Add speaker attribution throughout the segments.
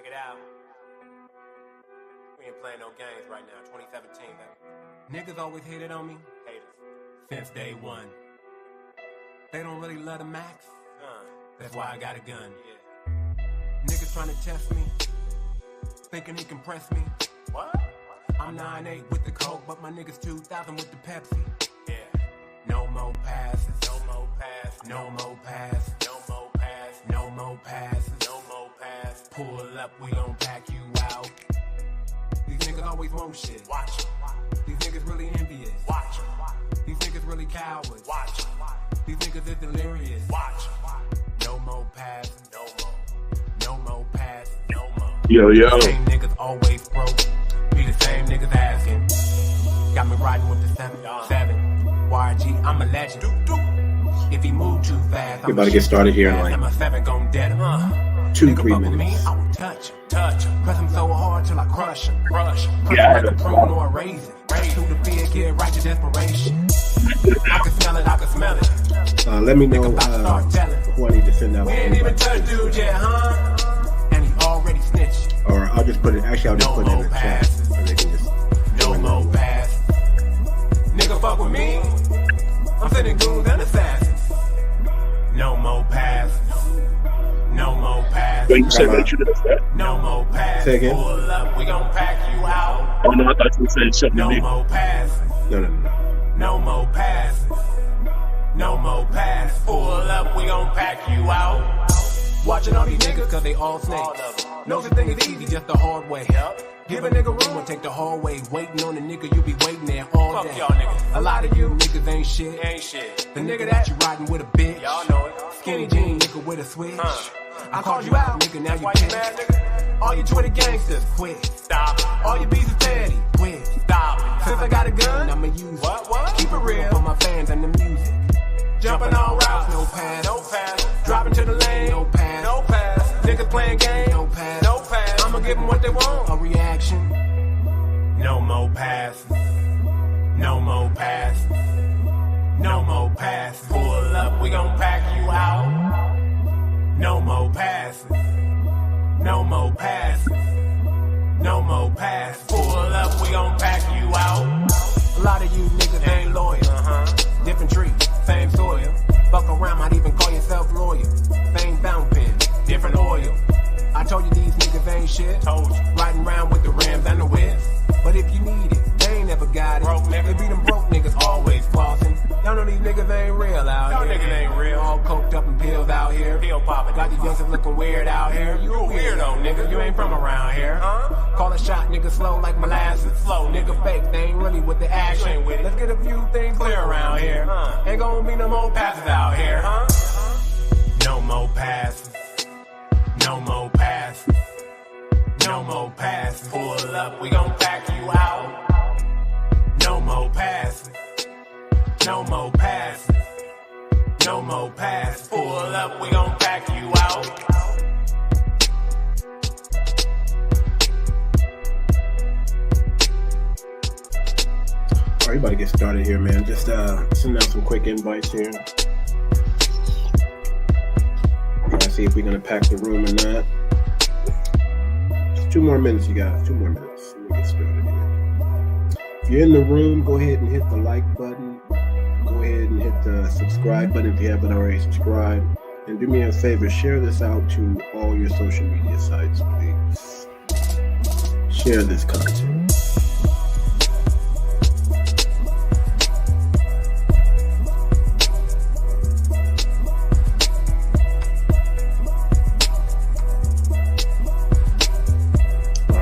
Speaker 1: it out. We ain't playing no games right now. 2017, baby. Niggas always hated on me. Haters. Since day one. They don't really love the max. That's why I got a gun. Yeah. Niggas trying to test me. Thinking he can press me. What? I'm 9'8" with the coke, but my niggas 2,000 with the Pepsi. Yeah. No more passes. No more passes. No more passes. No more passes. No more passes. No more passes. Pull up, we gon' pack you out. These niggas always want shit. Watch it. These niggas really envious. Watch it. These niggas really cowards. Watch it. These niggas is delirious. Watch it. No more passes. No more. No more passes. No more.
Speaker 2: Yo.
Speaker 1: Same niggas always broke. Be the same niggas asking. Got me riding with the 7. YG, I'm a legend. If he move too fast,
Speaker 2: We're about to get started here in like
Speaker 1: my 7 gon' dead him.
Speaker 2: 2-3 minutes.
Speaker 1: Me, I will touch him. Press him so hard till I crush him. Press him
Speaker 2: Yeah,
Speaker 1: like a prune or a raisin. Raise through the fear, get right to desperation. I can smell it, I can smell it.
Speaker 2: Let me know who I need to send out.
Speaker 1: We ain't even touch dude yet, huh? And he already snitched.
Speaker 2: Or I'll just put it, actually I'll just put it in the chat. So they can just
Speaker 1: No more pass. Nigga fuck with me. I'm sending goons and assassins. No more pass. No more pass.
Speaker 2: Wait, you said that you did that?
Speaker 1: No more pass.
Speaker 2: Say again?
Speaker 1: Pull up, we gon' pack you out.
Speaker 2: Oh no, I thought you were saying something
Speaker 1: No
Speaker 2: to me.
Speaker 1: more pass.
Speaker 2: No.
Speaker 1: No more pass. No more pass. Pull up, we gon' pack you out. Watching all these niggas cause they all snakes. No such thing as easy, just the hard way. Give a nigga room and take the hallway. Waiting on the nigga, you be waiting there all day. Y'all niggas. A lot of you niggas ain't shit. The nigga that you riding with a bitch. Y'all know it. Skinny jean nigga with a switch. I called you out, nigga, now you pissed. All you Twitter gangsters, quit. Stop. All your beefs is petty, quit. Stop. Since I got a gun, I'ma use it. What? Keep it real for my fans and the music. Jumping all routes, no pass. No pass. Dropping to the lane, no pass. No pass. Niggas playing games, no pass. No pass. I'ma give them what they want, a reaction. No more passes. No more passes. No more passes. Pull up, we gon' pack you out. No more passes. No more passes. No more passes. Pull up, we gon' pack you out. A lot of you niggas ain't loyal. Different tree, same soil. Fuck around, might even call yourself loyal. Same fountain pen, different oil. I told you these niggas ain't shit. Told you. Riding around with the Rams and the whips. But if you need it, they ain't never got it. Broke niggas. They be them broke niggas always flossing. Y'all know these niggas ain't real out here. Y'all niggas ain't real. All coked up and pills out here. Pill popping. Got these youngsters looking weird out here. You a weirdo, nigga. You ain't from around here. Call a shot, nigga, slow like molasses. Slow, nigga, fake. They ain't really with the action. With it. Let's get a few things clear around here. Ain't gonna be no more passes out here. No more passes. No more passes. No more passes. Pull up, we gon' pack you out. No more passes. No more passes. No more passes. Pull up, we gon' pack you out.
Speaker 2: Alright, you about to get started here, man. Just send out some quick invites here. Let's see if we're gonna pack the room or not. Just 2 more minutes, you guys. 2 more minutes. Let me get started here. If you're in the room, go ahead and hit the like button. Go ahead and hit the subscribe button if you haven't already subscribed. And do me a favor, share this out to all your social media sites, please. Share this content.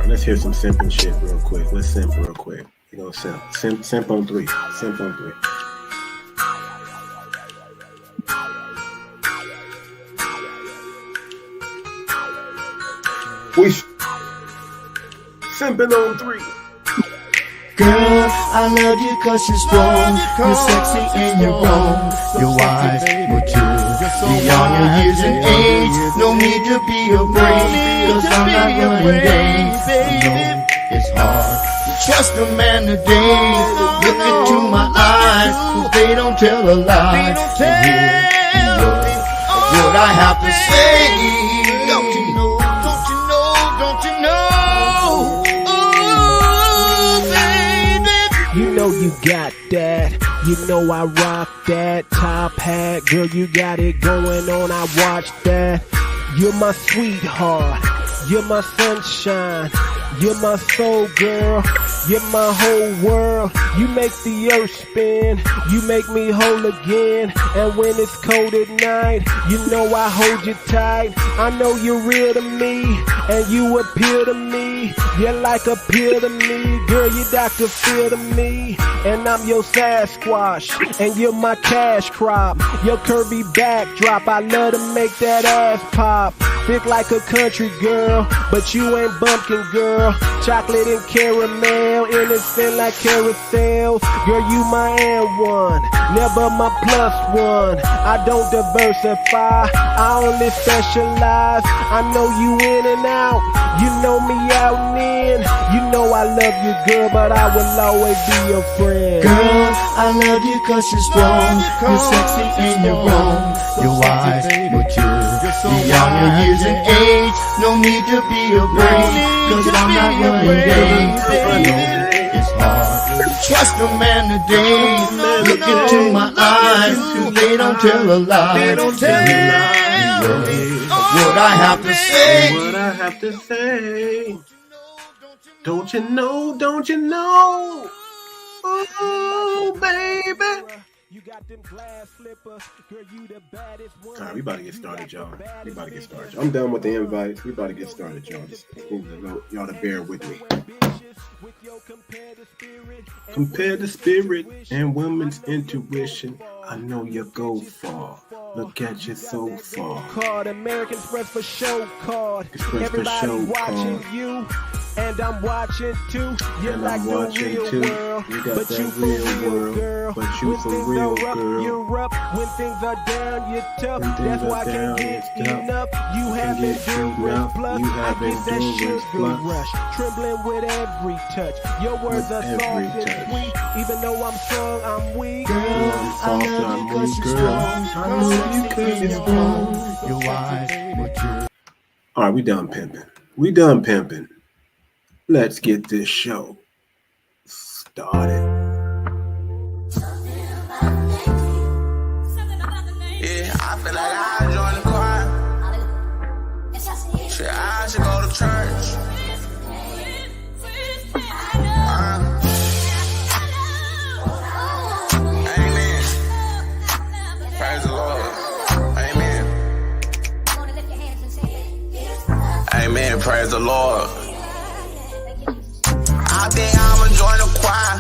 Speaker 2: Let's hear some simping shit real quick. Let's simp real quick. You know, simp on 3. Simp on 3. We simping on 3.
Speaker 3: Girl, I love you cause you're strong, you're sexy and you're wrong, you're wise, mature, beyond your years and age, no need to be afraid, cause I'm not running games, alone it's hard to trust a man today, look into my eyes, cause they don't tell a lie, and hear what I have to say, don't you know,
Speaker 1: know you got that. You know I rock that top hat. Girl, you got it going on, I watch that. You're my sweetheart, you're my sunshine, you're my soul, girl, you're my whole world. You make the earth spin, you make me whole again. And when it's cold at night, you know I hold you tight. I know you're real to me, and you appeal to me. You're like a pill to me, girl, you Dr. Phil to me. And I'm your Sasquatch, and you're my cash crop. Your curvy backdrop, I love to make that ass pop. Thick like a country girl, but you ain't bumpkin, girl. Chocolate and caramel, innocent like carousel. Girl, you my N1, never my +1. I don't diversify, I only specialize. I know you in and out, you know me out and in. You know I love you, girl, but I will always be your friend.
Speaker 3: Girl, I love you 'cause you're strong, you're sexy and you're wrong. Your eyes mature, beyond your years and age. No need to be afraid, 'cause I'm not running days. I know it's hard to trust a man today. Look into my eyes, 'cause they don't tell a lie. What I have to say,
Speaker 2: What I have to say. Don't you know, don't you know? Oh, baby.
Speaker 1: You got them glass slippers, girl, you the baddest one.
Speaker 2: All right, we about to get started, y'all. We about to get started. I'm done with the invites. We about to get started, y'all. Just need y'all to bear with me. Compare the spirit and women's intuition. I know you go far. Look at you so far.
Speaker 1: Card American Express for show card.
Speaker 2: Express
Speaker 1: Everybody
Speaker 2: for show
Speaker 1: watching
Speaker 2: card.
Speaker 1: you, and I'm watching too. You're
Speaker 2: And
Speaker 1: like
Speaker 2: I'm
Speaker 1: the
Speaker 2: watching
Speaker 1: real
Speaker 2: too.
Speaker 1: world,
Speaker 2: You got
Speaker 1: but
Speaker 2: that
Speaker 1: you for
Speaker 2: real
Speaker 1: real,
Speaker 2: world,
Speaker 1: girl.
Speaker 2: but you
Speaker 1: when
Speaker 2: for
Speaker 1: things
Speaker 2: real,
Speaker 1: are up,
Speaker 2: girl.
Speaker 1: you're up. When things are down, you're tough.
Speaker 2: When things
Speaker 1: That's
Speaker 2: are
Speaker 1: why I
Speaker 2: down,
Speaker 1: can't get
Speaker 2: it's tough.
Speaker 1: enough. You
Speaker 2: Can
Speaker 1: have
Speaker 2: get
Speaker 1: endurance
Speaker 2: enough.
Speaker 1: plus.
Speaker 2: You
Speaker 1: I
Speaker 2: have
Speaker 1: get that
Speaker 2: endurance
Speaker 1: sugar
Speaker 2: plus.
Speaker 1: rush, trembling with every touch. Your words are
Speaker 2: With every
Speaker 1: soft and
Speaker 2: touch.
Speaker 1: sweet. Even though I'm strong, I'm weak.
Speaker 3: girl, I love you 'cause you're strong, you're sexy and you're wrong. Your eyes mature.
Speaker 2: All right, we done pimping. We done pimping. Let's get this show started.
Speaker 4: Yeah, I feel like I join the choir. Shit, I should go to church. Amen. Praise the Lord. Amen. Amen. Praise the Lord. I think I'ma join the choir.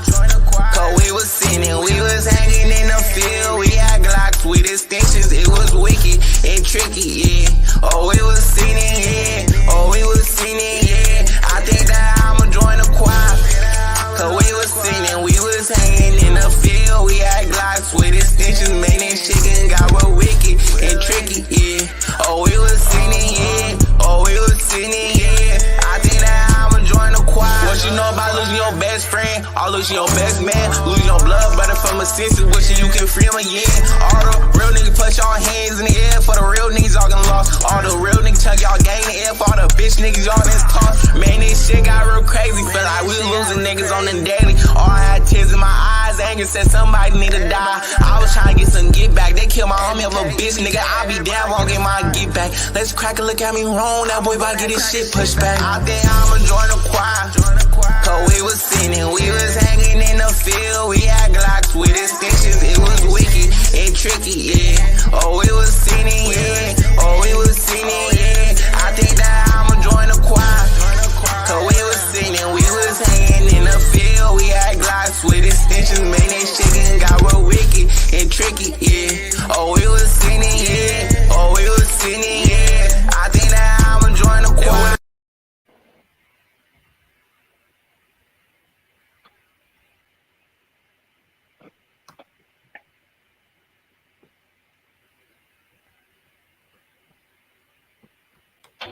Speaker 4: Cause we was sinning, we was hanging in the field. We had Glocks with extensions, it was wicked and tricky, yeah. Oh, we was sinning, yeah. Oh, we was sinning, yeah. I think that I'ma join the choir. Cause we was sinning, we was hanging in the field. We had Glocks with extensions, man, that shit done got real wicked and tricky, yeah. Oh, we was sinning, yeah. Oh, we was sinning, yeah. I think that I'ma join the choir. What you know about losing your best friend, or losing your best man, losing your blood brother from a senses, wishing you can free him again. All the real niggas put y'all hands in the air for the real niggas y'all done lost. All the real niggas chuck y'all gang in the air for all the bitch niggas y'all done tossed. Man, this shit got real crazy, feel like we losing niggas on the daily. All I had tears in my eyes, anger said somebody need to die. I was trying to get some get back, they killed my homie, a little bitch nigga. I be down, won't get my get back. Let's crack a look at me wrong, that boy about to get his shit pushed back. I think I'ma join the choir. Cause we was sinning, we was hanging in the field. We had Glocks with extensions, it was wicked and tricky, yeah. Oh, we was sinning, yeah. Oh, we was sinning, yeah. I think that I'ma join the choir. Cause we was sinning, we was hanging in the field. We had Glocks with extensions, man, that shit done got real wicked and tricky, yeah. Oh, we was sinning, yeah. Oh, we was sinning, yeah. I think that I'ma join the choir.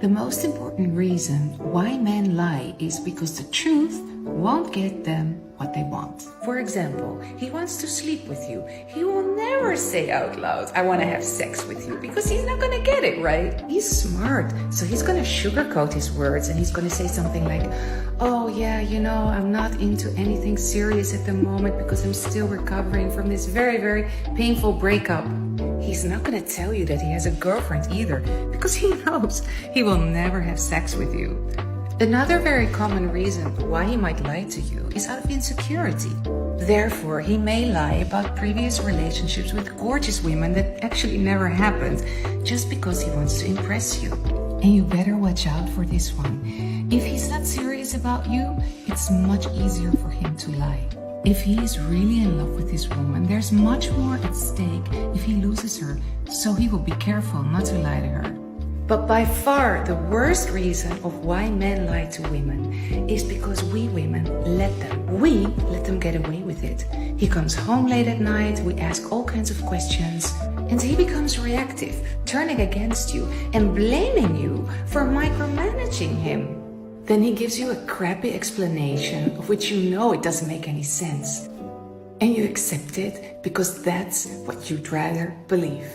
Speaker 5: The most important reason why men lie is because the truth won't get them what they want. For example, he wants to sleep with you. He will never say out loud, I want to have sex with you, because he's not going to get it, right? He's smart, so he's going to sugarcoat his words and he's going to say something like, oh yeah, you know, I'm not into anything serious at the moment because I'm still recovering from this very, very painful breakup. He's not going to tell you that he has a girlfriend either, because he knows he will never have sex with you. Another very common reason why he might lie to you is out of insecurity. Therefore, he may lie about previous relationships with gorgeous women that actually never happened, just because he wants to impress you. And you better watch out for this one. If he's not serious about you, it's much easier for him to lie. If he is really in love with this woman, there's much more at stake if he loses her, so he will be careful not to lie to her. But by far the worst reason of why men lie to women is because we women let them. We let them get away with it. He comes home late at night, we ask all kinds of questions, and he becomes reactive, turning against you and blaming you for micromanaging him. Then he gives you a crappy explanation of which you know it doesn't make any sense. And you accept it because that's what you'd rather believe.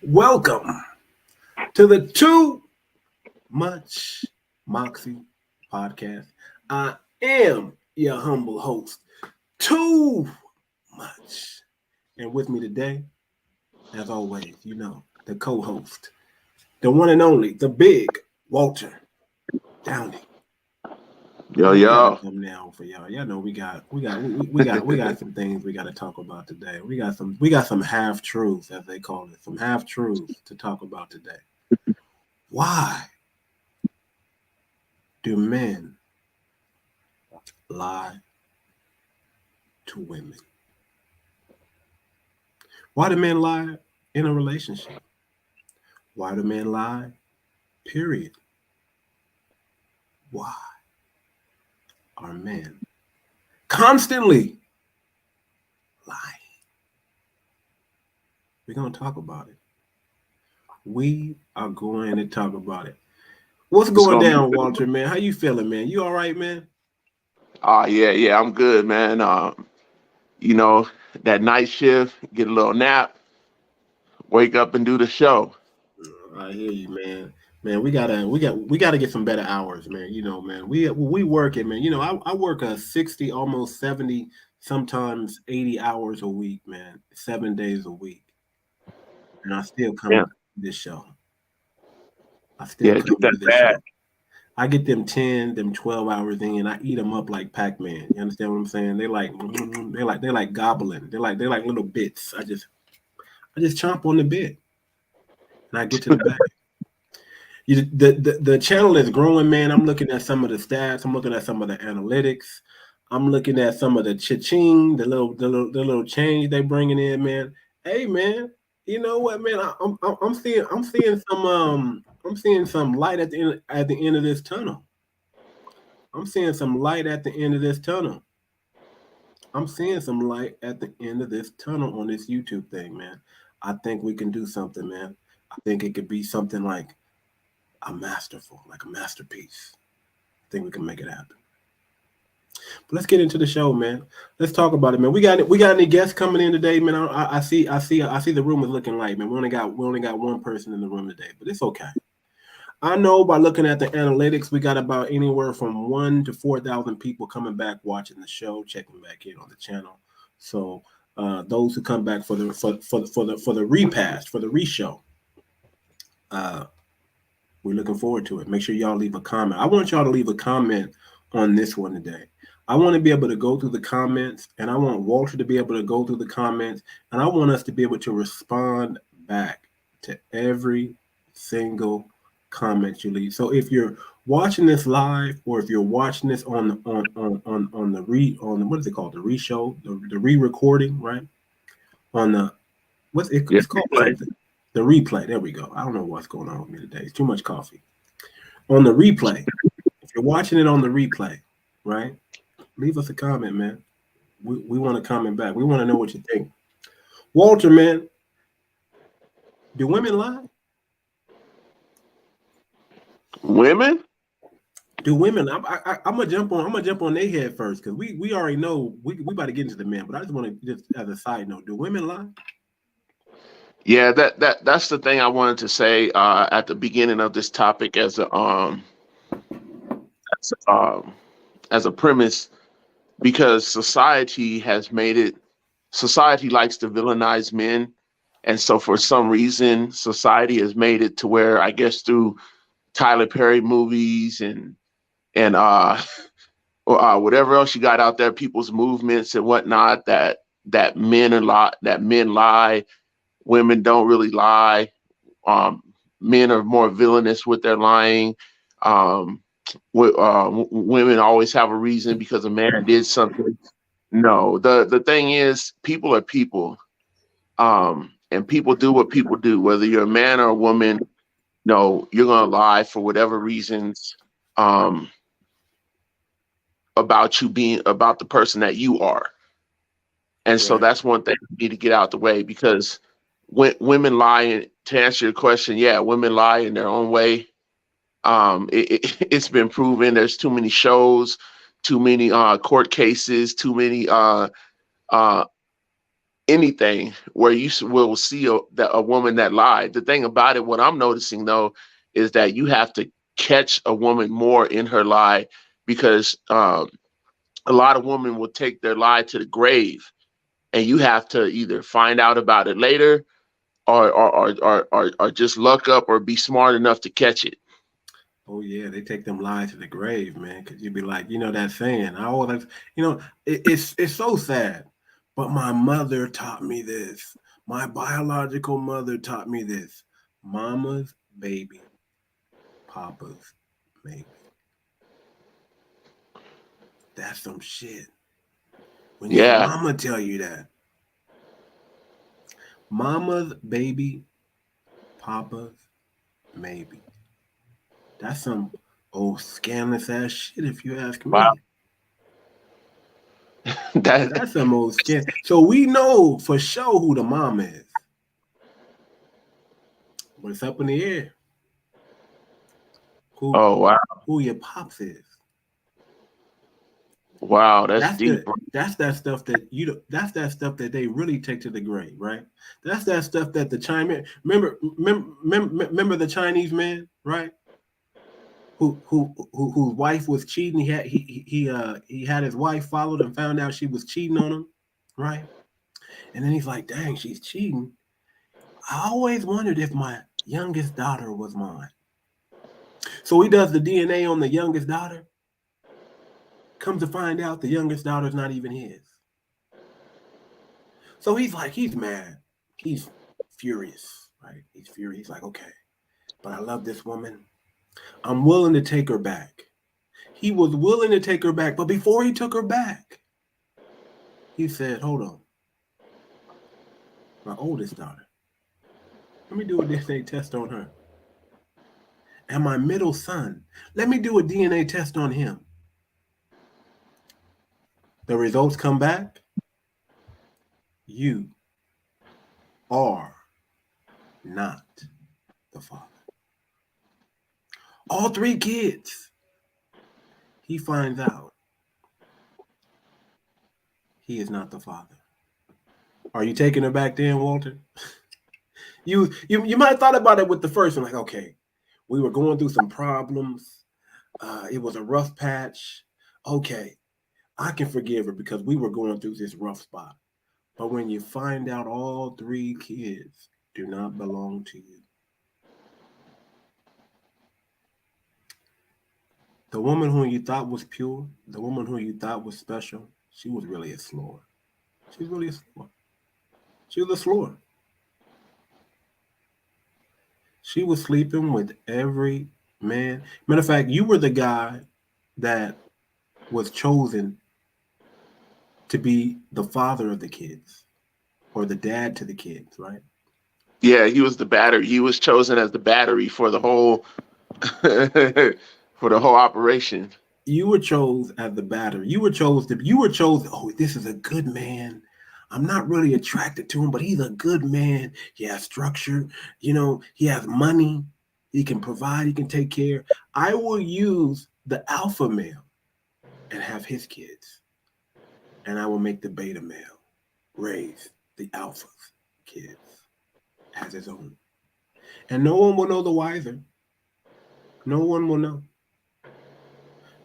Speaker 2: Welcome to the Too Much Moxie podcast. I am your humble host, Too Much. And with me today, as always, you know, the co-host, the one and only, the big Walter Downey.
Speaker 6: Yo.
Speaker 2: Come down for y'all. Y'all know we got some things we got to talk about today. We got some half truths, as they call it, some half truths to talk about today. Why do men lie to women? Why do men lie in a relationship? Why do men lie? Period. Why are men constantly lying? We're going to talk about it. We are going to talk about it. What's going down, Walter, man? How you feeling, man? You all right, man?
Speaker 6: Yeah, I'm good, man. You know, that night shift, get a little nap, wake up and do the show.
Speaker 2: I hear you, man. Man, we gotta get some better hours, man. You know, man. We work it, man. You know, I work a 60, almost 70, sometimes 80 hours a week, man. 7 days a week. And I still come to this show. I still come to this show. I get them 10, them 12 hours in, I eat them up like Pac-Man. You understand what I'm saying? They're like gobbling. They're like little bits. I just chomp on the bit. And I get to the back. The channel is growing, man. I'm looking at some of the stats. I'm looking at some of the analytics. I'm looking at some of the cha-ching, the little change they bringing in, man. Hey, man, you know what, man? I'm seeing some light at the end of this tunnel. I'm seeing some light at the end of this tunnel. I'm seeing some light at the end of this tunnel on this YouTube thing, man. I think we can do something, man. I think it could be something like a masterpiece. I think we can make it happen. But let's get into the show, man. Let's talk about it, man. We got any guests coming in today, man? I see the room is looking light, man. We only got one person in the room today, but it's okay. I know by looking at the analytics, we got about anywhere from 1,000 to 4,000 people coming back watching the show, checking back in on the channel. So those who come back for the repass, for the reshow, we're looking forward to it. Make sure y'all leave a comment. I want y'all to leave a comment on this one today. I want to be able to go through the comments, and I want Walter to be able to go through the comments, and I want us to be able to respond back to every single comment you leave. So if you're watching this live, or if you're watching this on the what is it called, the reshow, the re-recording, right? On the it's called something. The replay. There we go. I don't know what's going on with me today. It's too much coffee. On the replay, if you're watching it on the replay, right? Leave us a comment, man. We want to comment back. We want to know what you think. Walter, man, do women lie?
Speaker 6: Women?
Speaker 2: Do women? I'm gonna jump on their head first because we already know we about to get into the men, but I just want to just as a side note, do women lie?
Speaker 6: Yeah, that's the thing I wanted to say at the beginning of this topic as, um, as a premise, because society likes to villainize men. And so for some reason, society has made it to where, I guess through Tyler Perry movies and whatever else you got out there, people's movements and whatnot, that men lie, women don't really lie. Men are more villainous with their lying. Um, Women always have a reason because a man did something. No, the thing is, people are people, and people do what people do. Whether you're a man or a woman, no, you're gonna lie for whatever reasons um, about the person that you are. And so
Speaker 2: Right.
Speaker 6: that's one thing we need to get out the way because when women lie, to answer your question, yeah, women lie in their own way. It's been proven. There's too many shows, too many court cases, too many uh, anything where will see a woman that lied. The thing about it, what I'm noticing though, is that you have to catch a woman more in her lie because a lot of women will take their lie to the grave, and you have to either find out about it later or just luck up or be smart enough to catch it.
Speaker 2: Oh yeah, they take them lies to the grave, man. Because you'd be like, that saying. I always, it's so sad. But my mother taught me this. My biological mother taught me this. Mama's baby, papa's maybe. That's some shit. When your
Speaker 6: Yeah,
Speaker 2: mama tell you that, mama's baby, papa's maybe. That's some old scandalous ass shit, if you ask
Speaker 6: wow.
Speaker 2: me.
Speaker 6: that
Speaker 2: That's some old scam. So we know for sure who the mom is. But it's up in the air. Who
Speaker 6: oh wow,
Speaker 2: who your pops is.
Speaker 6: wow, that's
Speaker 2: That's
Speaker 6: deep.
Speaker 2: that's that stuff that's that stuff that they really take to the grave, right? That's that stuff that the Chinese remember the Chinese man, right? Whose wife was cheating. He had his wife followed and found out she was cheating on him, right? And then he's like, dang, she's cheating. I always wondered if my youngest daughter was mine. So he does the DNA on the youngest daughter. Comes to find out the youngest daughter's not even his. So he's mad. He's furious, right? He's furious. He's like, okay, but I love this woman. I'm willing to take her back. He was willing to take her back, but before he took her back, he said, hold on. My oldest daughter. Let me do a DNA test on her. And my middle son, let me do a DNA test on him. The results come back. You are not the father. All three kids. He finds out he is not the father. Are you taking her back then, Walter? You might have thought about it with the first one, like, okay, we were going through some problems. It was a rough patch. Okay, I can forgive her because we were going through this rough spot. But when you find out all three kids do not belong to you, the woman who you thought was pure, the woman who you thought was special, she was really a slore. She's really a slore. She was a slore. She was sleeping with every man. Matter of fact, you were the guy that was chosen to be the father of the kids or the dad to the kids, right?
Speaker 6: Yeah, he was the battery. He was chosen as the battery for the whole for the whole operation.
Speaker 2: You were chosen as the battery. You were chosen. Oh, this is a good man. I'm not really attracted to him, but he's a good man. He has structure. He has money. He can provide, he can take care. I will use the alpha male and have his kids. And I will make the beta male raise the alpha kids as his own. And no one will know the wiser. No one will know.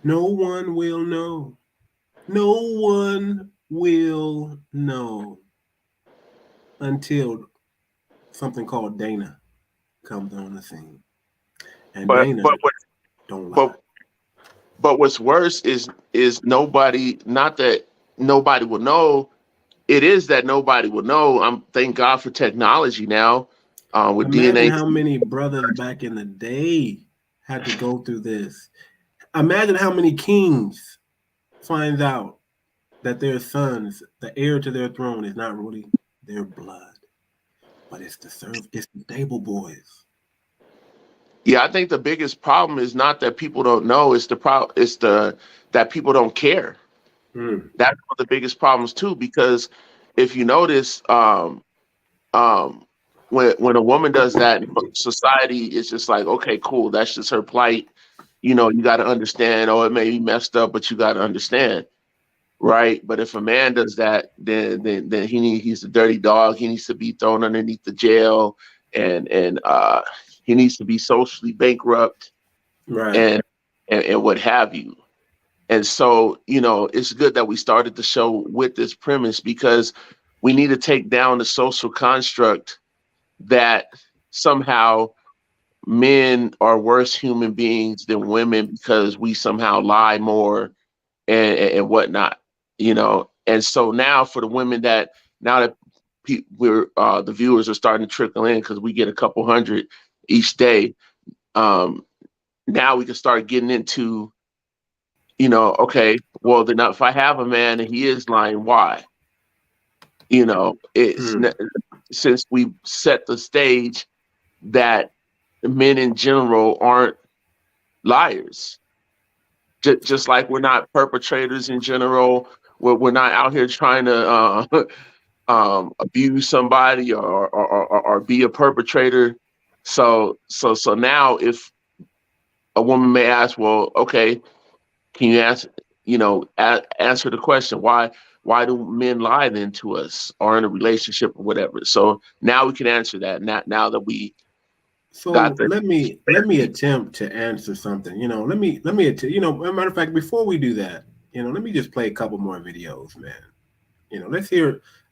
Speaker 2: No one will know. No one will know until something called Dana comes on the scene. And Dana don't lie.
Speaker 6: But what's worse is nobody, not that nobody will know, it is that nobody will know. Thank God for technology now. With
Speaker 2: Imagine
Speaker 6: DNA.
Speaker 2: how many brothers back in the day had to go through this. Imagine how many kings find out that their sons, the heir to their throne, is not really their blood, but it's the stable boys.
Speaker 6: Yeah, I think the biggest problem is not that people don't know; it's that people don't care. That's one of the biggest problems too. Because if you notice, when a woman does that, society is just like, okay, cool, that's just her plight. You got to understand. Oh, it may be messed up, but you got to understand, right? But if a man does that, then he's a dirty dog. He needs to be thrown underneath the jail, and he needs to be socially bankrupt,
Speaker 2: right?
Speaker 6: And what have you. And so, it's good that we started the show with this premise, because we need to take down the social construct that somehow men are worse human beings than women because we somehow lie more and whatnot, And so now for the women that the viewers are starting to trickle in, because we get a couple hundred each day. Now we can start getting into, okay, well, then if I have a man and he is lying, why? Since we set the stage that men in general aren't liars, just like we're not perpetrators in general. We're not out here trying to abuse somebody or be a perpetrator. So now if a woman may ask, well, okay, can you answer the question, why do men lie then to us, or in a relationship or whatever? So now we can answer that. Now that we
Speaker 2: let me attempt to answer something. Let me as a matter of fact, before we do that, let me just play a couple more videos, man.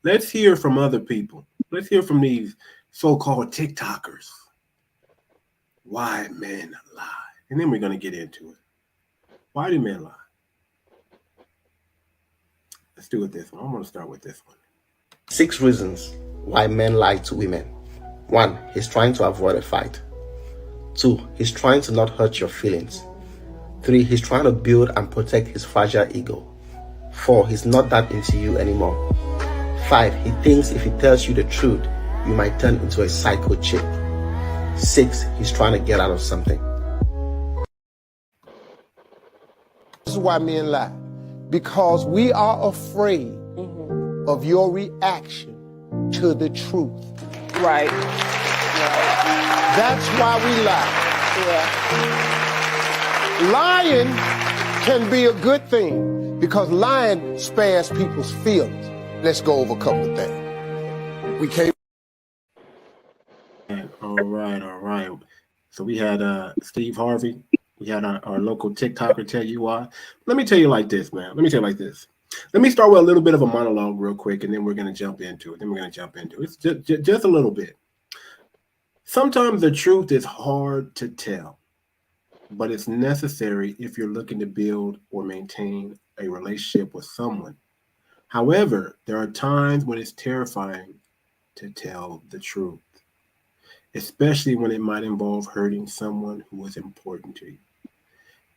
Speaker 2: Let's hear from other people. Let's hear from these so-called TikTokers why men lie. And then we're going to get into it. Why do men lie? Let's do it this one. I'm going to start with this one.
Speaker 7: 6 reasons why men lie to women. 1, he's trying to avoid a fight. 2, he's trying to not hurt your feelings. 3, he's trying to build and protect his fragile ego. 4, he's not that into you anymore. 5, he thinks if he tells you the truth, you might turn into a psycho chick. 6, he's trying to get out of something.
Speaker 8: This is why men lie. Because we are afraid of your reaction to the truth.
Speaker 9: Right.
Speaker 8: That's why we lie.
Speaker 9: Yeah.
Speaker 8: Lying can be a good thing because lying spares people's feelings. Let's go over a couple of things. We can't.
Speaker 2: All right. So we had Steve Harvey. We had our local TikToker tell you why. Let me tell you like this, man. Let me start with a little bit of a monologue real quick, and then we're going to jump into it. It's just a little bit. Sometimes the truth is hard to tell, but it's necessary if you're looking to build or maintain a relationship with someone. However, there are times when it's terrifying to tell the truth, especially when it might involve hurting someone who is important to you.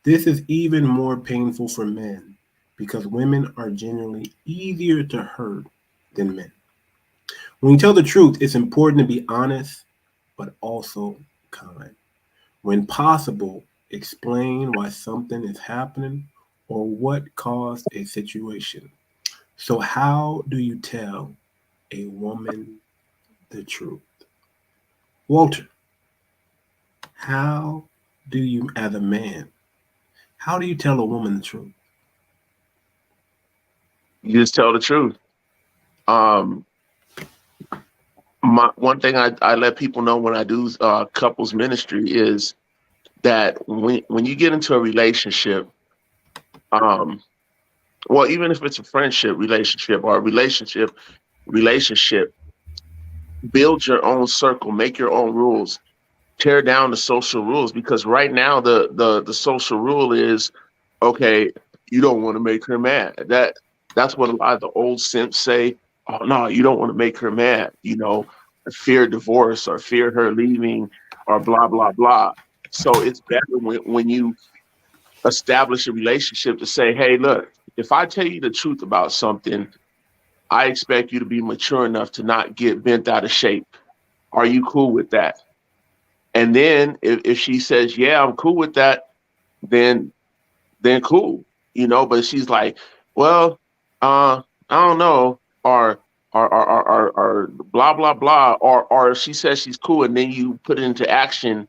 Speaker 2: This is even more painful for men because women are generally easier to hurt than men. When you tell the truth, it's important to be honest, but also kind. When possible, explain why something is happening or what caused a situation. So how do you tell a woman the truth? Walter, How do you, as a man, how do you tell a woman the truth?
Speaker 6: You just tell the truth. Um, one thing I let people know when I do couples ministry is that when you get into a relationship, well, even if it's a friendship relationship or a relationship, build your own circle, make your own rules, tear down the social rules, because right now the social rule is, okay, you don't want to make her mad. That's what a lot of the old simps say. Oh no, you don't want to make her mad, fear divorce or fear her leaving or blah blah blah. So it's better when you establish a relationship to say, hey, look, if I tell you the truth about something, I expect you to be mature enough to not get bent out of shape. Are you cool with that? And then if she says, yeah, I'm cool with that, then cool, but she's like, well, I don't know, or blah, blah, blah, or she says she's cool and then you put it into action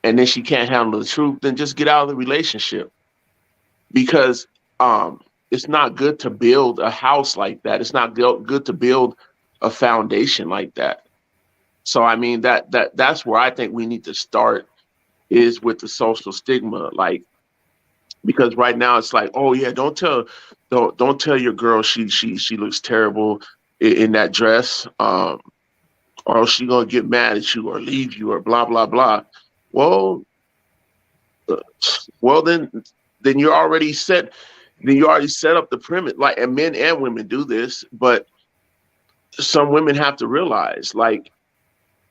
Speaker 6: and then she can't handle the truth, then just get out of the relationship. Because it's not good to build a house like that. It's not good to build a foundation like that. So, I mean, that's where I think we need to start, is with the social stigma. Like, because right now it's like, oh yeah, don't tell your girl she looks terrible in that dress, or she gonna get mad at you or leave you or blah blah blah. Well, then you're already set. Then you already set up the premise. Like, and men and women do this, but some women have to realize, like,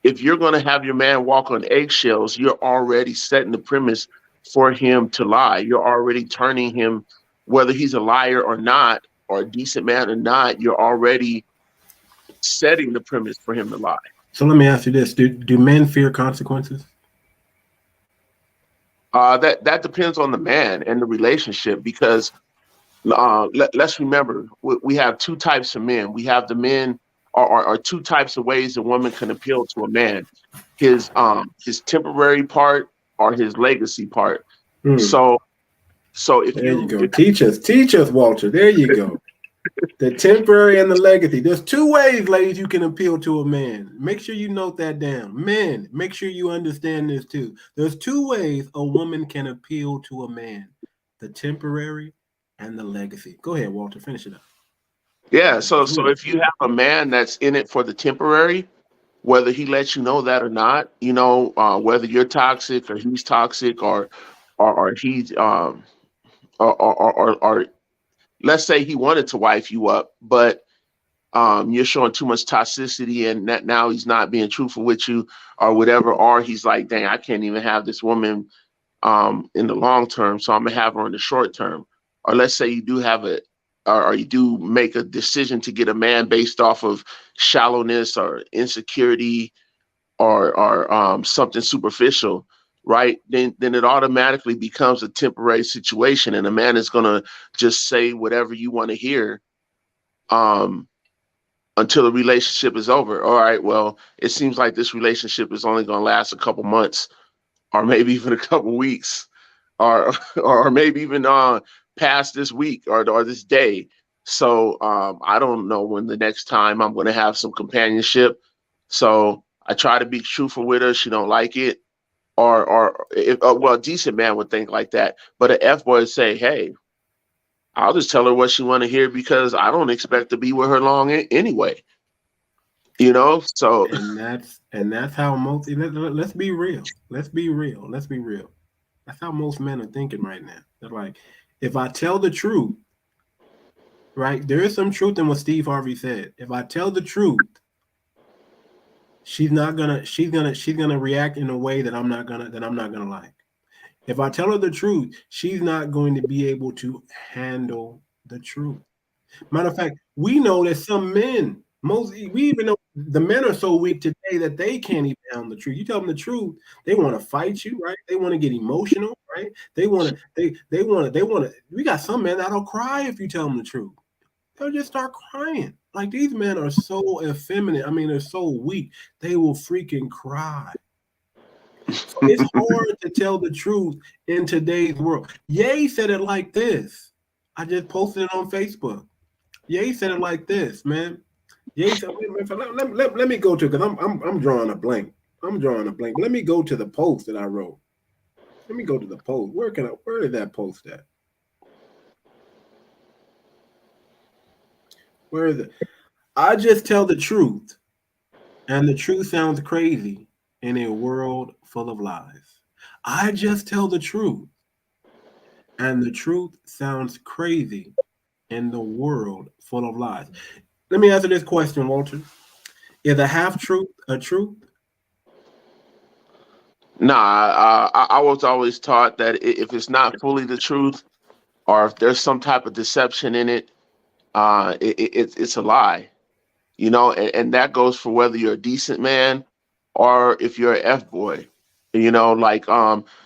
Speaker 6: if you're going to have your man walk on eggshells, you're already setting the premise for him to lie. You're already turning him, whether he's a liar or not, or a decent man or not, you're already setting the premise for him to lie.
Speaker 2: So let me ask you this. Do men fear consequences?
Speaker 6: That depends on the man and the relationship, because let's remember, we have two types of men. We have the men are two types of ways a woman can appeal to a man: his temporary part or his legacy part. So if
Speaker 2: there you go, teach us, Walter. There you go. The temporary and the legacy. There's two ways, ladies, you can appeal to a man. Make sure you note that down. Men, make sure you understand this too. There's two ways a woman can appeal to a man: the temporary and the legacy. Go ahead, Walter. Finish it up.
Speaker 6: Yeah, so if you have a man that's in it for the temporary, whether he lets you know that or not, whether you're toxic or he's toxic, or he's or let's say he wanted to wife you up, but you're showing too much toxicity and that now he's not being truthful with you or whatever, or he's like, dang, I can't even have this woman in the long term, so I'm gonna have her in the short term. Or let's say you do have or you do make a decision to get a man based off of shallowness or insecurity or something superficial, right? Then it automatically becomes a temporary situation, and a man is gonna just say whatever you want to hear until the relationship is over. All right, well, it seems like this relationship is only gonna last a couple months, or maybe even a couple weeks, or maybe even past this week or this day. So I don't know when the next time I'm going to have some companionship. So I try to be truthful with her. She don't like it, or well, a decent man would think like that. But an F-boy would say, hey, I'll just tell her what she want to hear, because I don't expect to be with her long anyway. So
Speaker 2: and that's how most. Let's be real. Let's be real. That's how most men are thinking right now. They're like, if I tell the truth, right? There is some truth in what Steve Harvey said. If I tell the truth, she's gonna react in a way that I'm not gonna like. If I tell her the truth, she's not going to be able to handle the truth. Matter of fact, we know that some men, we even know the men are so weak today that they can't even handle the truth. You tell them the truth, they want to fight you, right? They want to get emotional, right? They want to. We got some men that'll cry if you tell them the truth. They'll just start crying. Like, these men are so effeminate. I mean, they're so weak. They will freaking cry. So it's hard to tell the truth in today's world. Ye said it like this. I just posted it on Facebook. Ye said it like this, man. Ye said, let me go to, because I'm drawing a blank. I'm drawing a blank. Let me go to the post that I wrote. Let me go to the post. Where is that post at? Where is it? I just tell the truth, and the truth sounds crazy in a world full of lies. I just tell the truth, and the truth sounds crazy in the world full of lies. Let me answer this question, Walter. Is a half-truth a truth?
Speaker 6: Nah, I was always taught that if it's not fully the truth, or if there's some type of deception in it, it's a lie, you know, and that goes for whether you're a decent man or if you're an F-boy, you know, like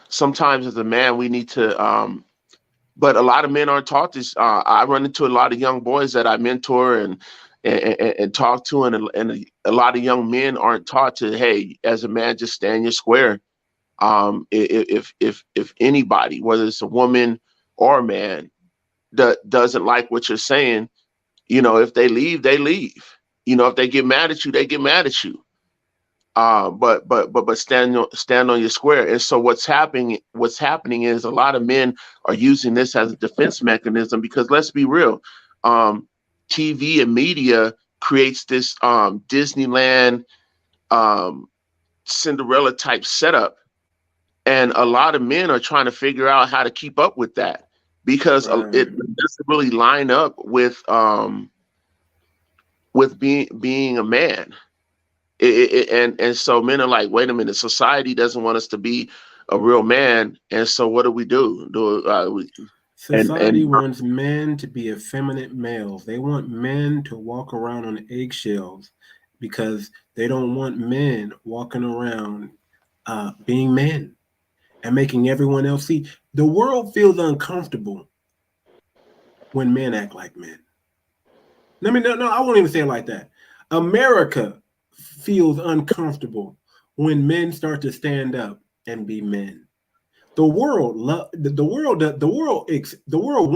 Speaker 6: sometimes as a man we need to, but a lot of men aren't taught this. I run into a lot of young boys that I mentor and talk to, and a lot of young men aren't taught to, hey, as a man, just stand your square. If anybody, whether it's a woman or a man, doesn't like what you're saying, you know, if they leave, they leave. You know, if they get mad at you, they get mad at you. But stand on your square. And so what's happening is a lot of men are using this as a defense mechanism, because let's be real, TV and media creates this Disneyland Cinderella type setup, and a lot of men are trying to figure out how to keep up with that, because it doesn't really line up with being a man. And so men are like, wait a minute, society doesn't want us to be a real man, and so what do?
Speaker 2: Society wants men to be effeminate males. They want men to walk around on eggshells because they don't want men walking around being men and making everyone else see. The world feels uncomfortable when men act like men. I won't even say it like that. America feels uncomfortable when men start to stand up and be men. The world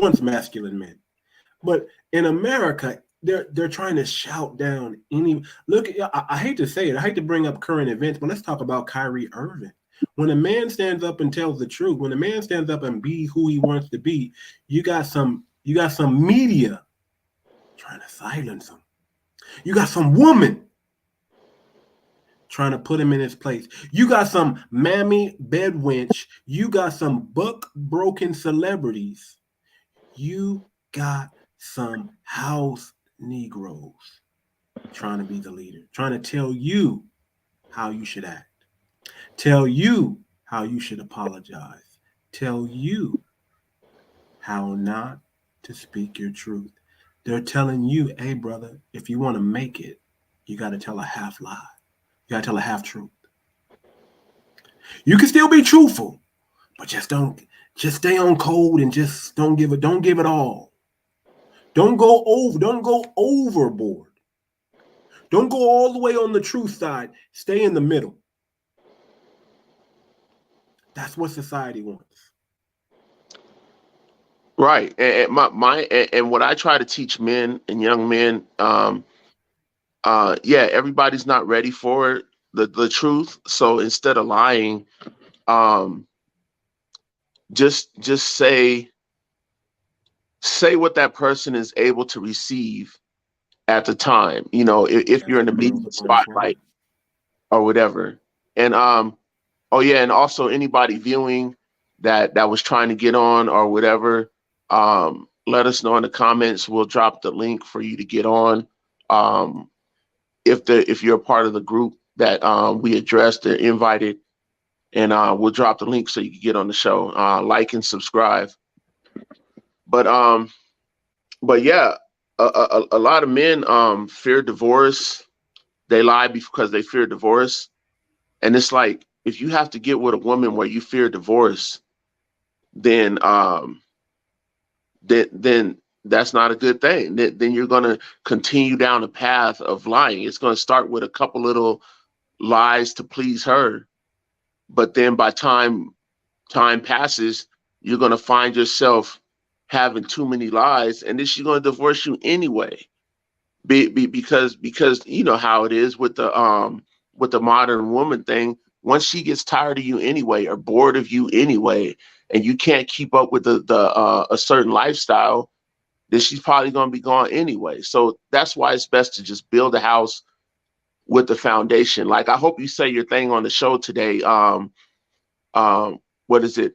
Speaker 2: wants masculine men, but in America, they're trying to shout down any. Look, I hate to say it, I hate to bring up current events, but let's talk about Kyrie Irving. When a man stands up and tells the truth, when a man stands up and be who he wants to be, you got some media trying to silence him. You got some woman trying to put him in his place. You got some mammy bed wench. You got some buck broken celebrities. You got some house Negroes trying to be the leader, trying to tell you how you should act, tell you how you should apologize, tell you how not to speak your truth. They're telling you, hey, brother, if you want to make it, you got to tell a half lie. You got to tell a half truth. You can still be truthful, but just stay on code and just don't give it all. Don't go overboard. Don't go all the way on the truth side. Stay in the middle. That's what society wants.
Speaker 6: Right. And what I try to teach men and young men, everybody's not ready for the truth. So instead of lying, just say what that person is able to receive at the time. You know, if you're in the media spotlight or whatever. And and also anybody viewing that was trying to get on or whatever, let us know in the comments. We'll drop the link for you to get on. If you're a part of the group that we addressed, they're invited, and we'll drop the link so you can get on the show. Like and subscribe. But yeah, a lot of men fear divorce. They lie because they fear divorce, and it's like, if you have to get with a woman where you fear divorce, then that's not a good thing. Then you're going to continue down the path of lying. It's going to start with a couple little lies to please her, but then by time passes, you're going to find yourself having too many lies, and then she's going to divorce you anyway. Because you know how it is with the modern woman thing. Once she gets tired of you anyway, or bored of you anyway, and you can't keep up with a certain lifestyle, then she's probably going to be gone anyway. So that's why it's best to just build a house with the foundation. Like, I hope you say your thing on the show today. What is it?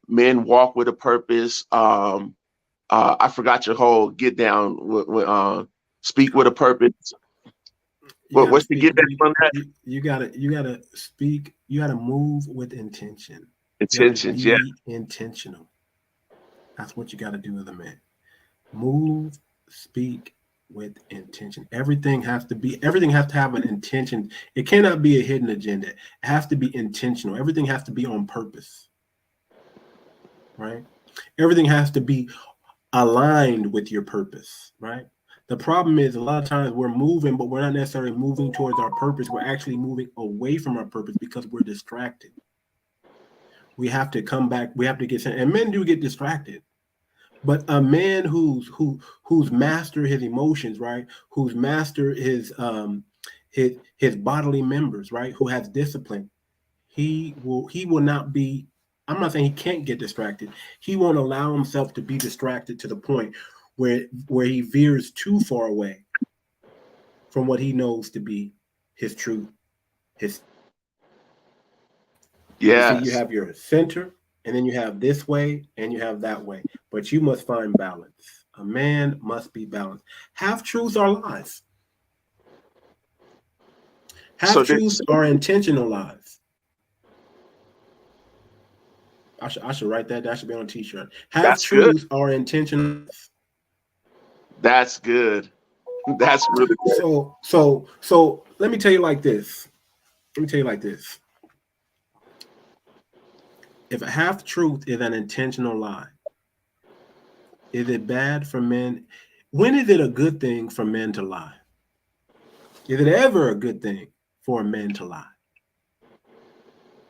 Speaker 6: Men walk with a purpose. I forgot your whole get down. Speak with a purpose. But what's the get down on that?
Speaker 2: You gotta speak. You gotta move with intention.
Speaker 6: Intentions, yeah.
Speaker 2: Intentional. That's what you gotta do as a man. Move, speak with intention. Everything has to have an intention. It cannot be a hidden agenda. It has to be intentional. Everything has to be on purpose. Right? Everything has to be aligned with your purpose, right? The problem is a lot of times we're moving, but we're not necessarily moving towards our purpose. We're actually moving away from our purpose because we're distracted. We have to come back. We have to get, and men do get distracted. But a man who's mastered his emotions, right? Who's mastered his bodily members, right? Who has discipline, he will not be. I'm not saying he can't get distracted. He won't allow himself to be distracted to the point where he veers too far away from what he knows to be his truth.
Speaker 6: Yeah.
Speaker 2: You have your center, and then you have this way, and you have that way. But you must find balance. A man must be balanced. Half truths are lies. Half truths are intentional lies. I should write that. That should be on a t-shirt. Half truths are intentional.
Speaker 6: That's good. That's really good.
Speaker 2: So let me tell you like this. If a half truth is an intentional lie, is it bad for men? When is it a good thing for men to lie? Is it ever a good thing for a man to lie?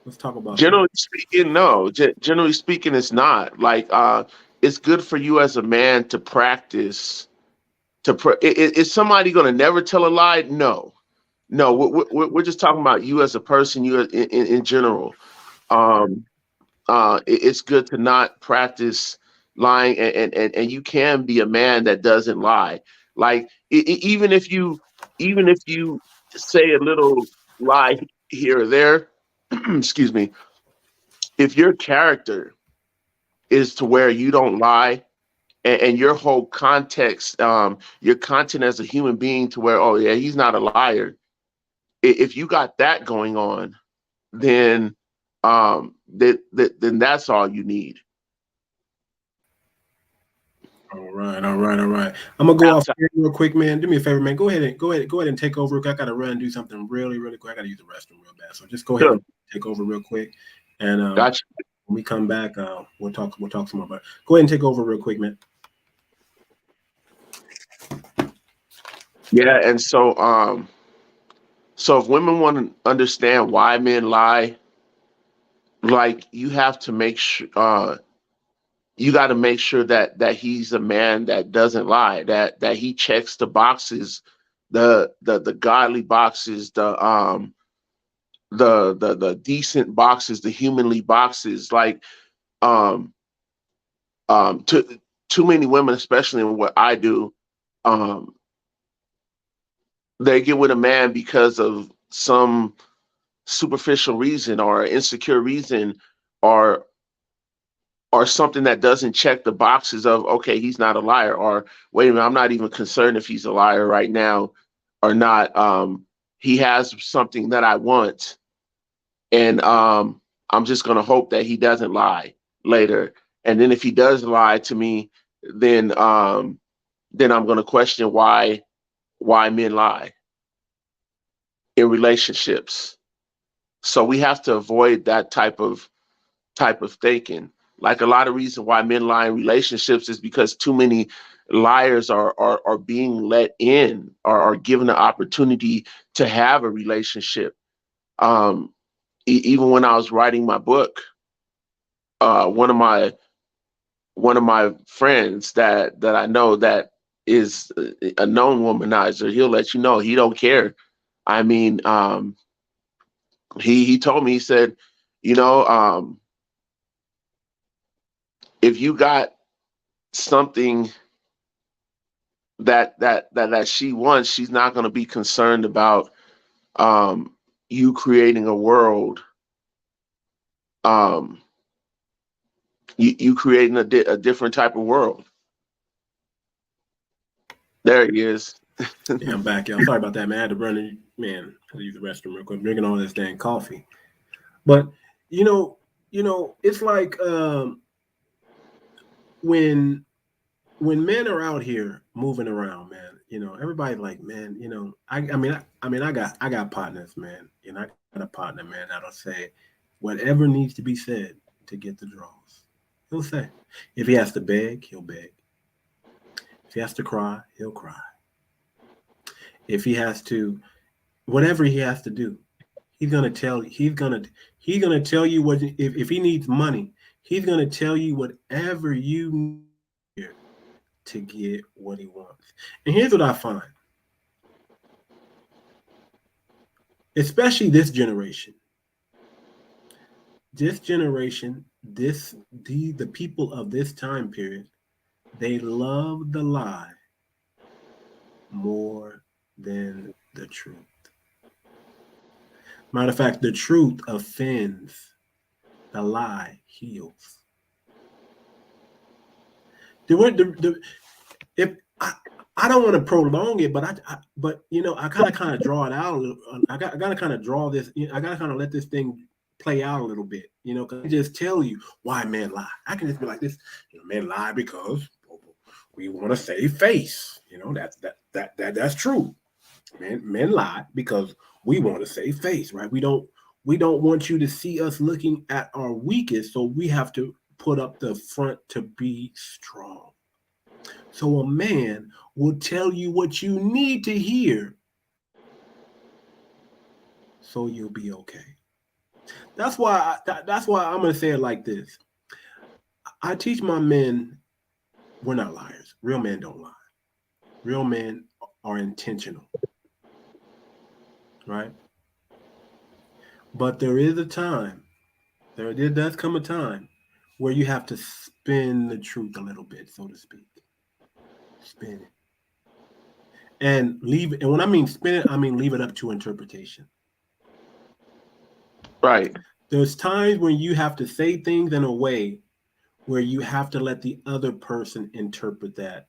Speaker 2: Let's talk about
Speaker 6: generally speaking, no. Generally speaking, it's not. Like, it's good for you as a man to practice. Is somebody going to never tell a lie? No. We're just talking about you as a person, you in general. It's good to not practice lying, and you can be a man that doesn't lie. Like, even if you say a little lie here or there, excuse me, if your character is to where you don't lie, and your whole context, your content as a human being to where, oh yeah, he's not a liar. If you got that going on, then then that's all you need.
Speaker 2: All right. I'm gonna go off here real quick, man. Do me a favor, man. Go ahead and take over. I gotta run and do something really, really quick. I gotta use the restroom real bad. So just go ahead and take over real quick. And
Speaker 6: gotcha.
Speaker 2: When we come back, we'll talk some more about it. Go ahead and take over real quick, man.
Speaker 6: Yeah, and so if women want to understand why men lie, like, you have to make sure you got to make sure that he's a man that doesn't lie, that he checks the boxes, the godly boxes, the decent boxes, the humanly boxes. Like, too many women, especially in what I do, they get with a man because of some superficial reason or insecure reason, or something that doesn't check the boxes of, okay, he's not a liar, or wait a minute, I'm not even concerned if he's a liar right now or not. He has something that I want, and I'm just going to hope that he doesn't lie later. And then if he does lie to me, then I'm going to question why men lie in relationships. So we have to avoid that type of thinking. Like, a lot of reason why men lie in relationships is because too many liars are being let in, or are given the opportunity to have a relationship. even when I was writing my book, one of my friends that I know that is a known womanizer, he'll let you know he don't care. I mean, he told me, he said, you know, if you got something that she wants, she's not going to be concerned about you creating a world, you creating a different type of world. There he is.
Speaker 2: Yeah, I'm back, y'all. Sorry about that, man. I had to run in, man, to use the restroom real quick, drinking all this dang coffee. But you know, it's like when men are out here moving around, man, you know, everybody's like, man, you know, I got partners, man. You know, I got a partner, man, that'll say whatever needs to be said to get the draws. He'll say. If he has to beg, he'll beg. If he has to cry, he'll cry. If he has to, whatever he has to do, he's gonna tell you. He's gonna tell you what. If he needs money, he's gonna tell you whatever you need to get what he wants. And here's what I find, especially this generation. This generation, the people of this time period, they love the lie more than the truth. Matter of fact, the truth offends, the lie heals. If I don't want to prolong it, but but you know, I kind of draw it out a little. I got to kind of draw this. I got to kind of let this thing play out a little bit. You know, cause I just tell you why men lie. I can just be like this. You know, men lie because we want to save face. You know, that's true. Men lie because we want to save face, right? We don't want you to see us looking at our weakest, so we have to put up the front to be strong. So a man will tell you what you need to hear so you'll be okay. That's why I'm going to say it like this. I teach my men, we're not liars. Real men don't lie. Real men are intentional. Right? But there is a time, there does come a time where you have to spin the truth a little bit, so to speak. Spin it. And leave it. And when I mean spin it, I mean leave it up to interpretation.
Speaker 6: Right.
Speaker 2: There's times when you have to say things in a way where you have to let the other person interpret that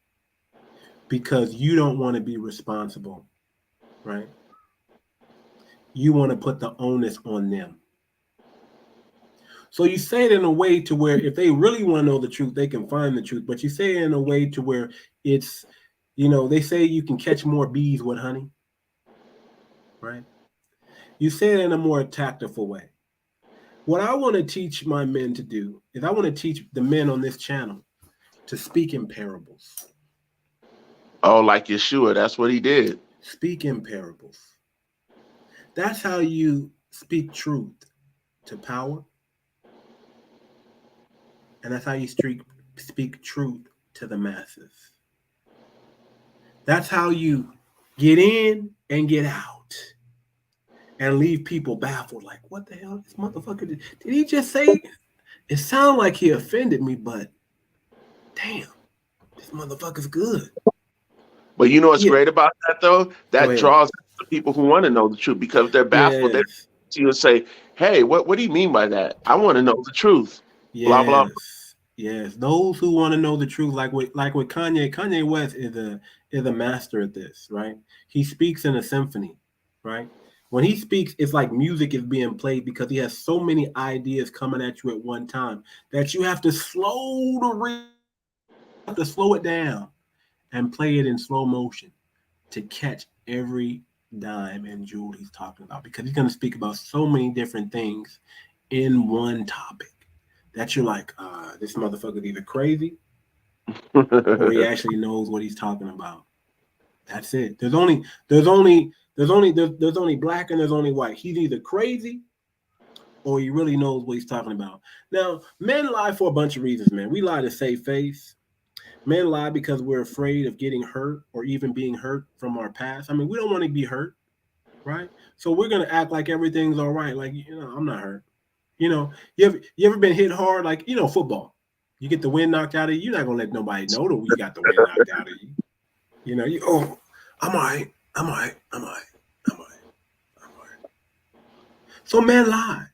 Speaker 2: because you don't want to be responsible, right? You want to put the onus on them. So you say it in a way to where if they really want to know the truth, they can find the truth. But you say it in a way to where it's, you know, they say you can catch more bees with honey, right? You say it in a more tactful way. What I want to teach my men to do is I want to teach the men on this channel to speak in parables.
Speaker 6: Oh, like Yeshua, that's what he did.
Speaker 2: Speak in parables. That's how you speak truth to power. And that's how you speak truth to the masses. That's how you get in and get out and leave people baffled. Like, what the hell? This motherfucker, did he just say? It sounded like he offended me, but damn, this motherfucker's good.
Speaker 6: But you know what's great about that, though? That draws the people who want to know the truth because they're baffled. Yes. You'll say, hey, what do you mean by that? I want to know the truth.
Speaker 2: Yes.
Speaker 6: Blah, blah.
Speaker 2: Yes, those who want to know the truth, like with Kanye West is a master at this, right? He speaks in a symphony, right? When he speaks, it's like music is being played because he has so many ideas coming at you at one time that you have to slow it down and play it in slow motion to catch every dime and jewel he's talking about, because he's going to speak about so many different things in one topic that you're like, this motherfucker's either crazy or he actually knows what he's talking about. That's it. There's only black and there's only white. He's either crazy or he really knows what he's talking about. Now, men lie for a bunch of reasons, man. We lie to save face. Men lie because we're afraid of getting hurt or even being hurt from our past. I mean, we don't want to be hurt, right? So we're gonna act like everything's all right. Like, I'm not hurt. You ever been hit hard? Like, football. You get the wind knocked out of you. You're not gonna let nobody know that we got the wind knocked out of you. I'm all right. I'm all right. I'm all right. I'm all right. I'm all right. So men lie.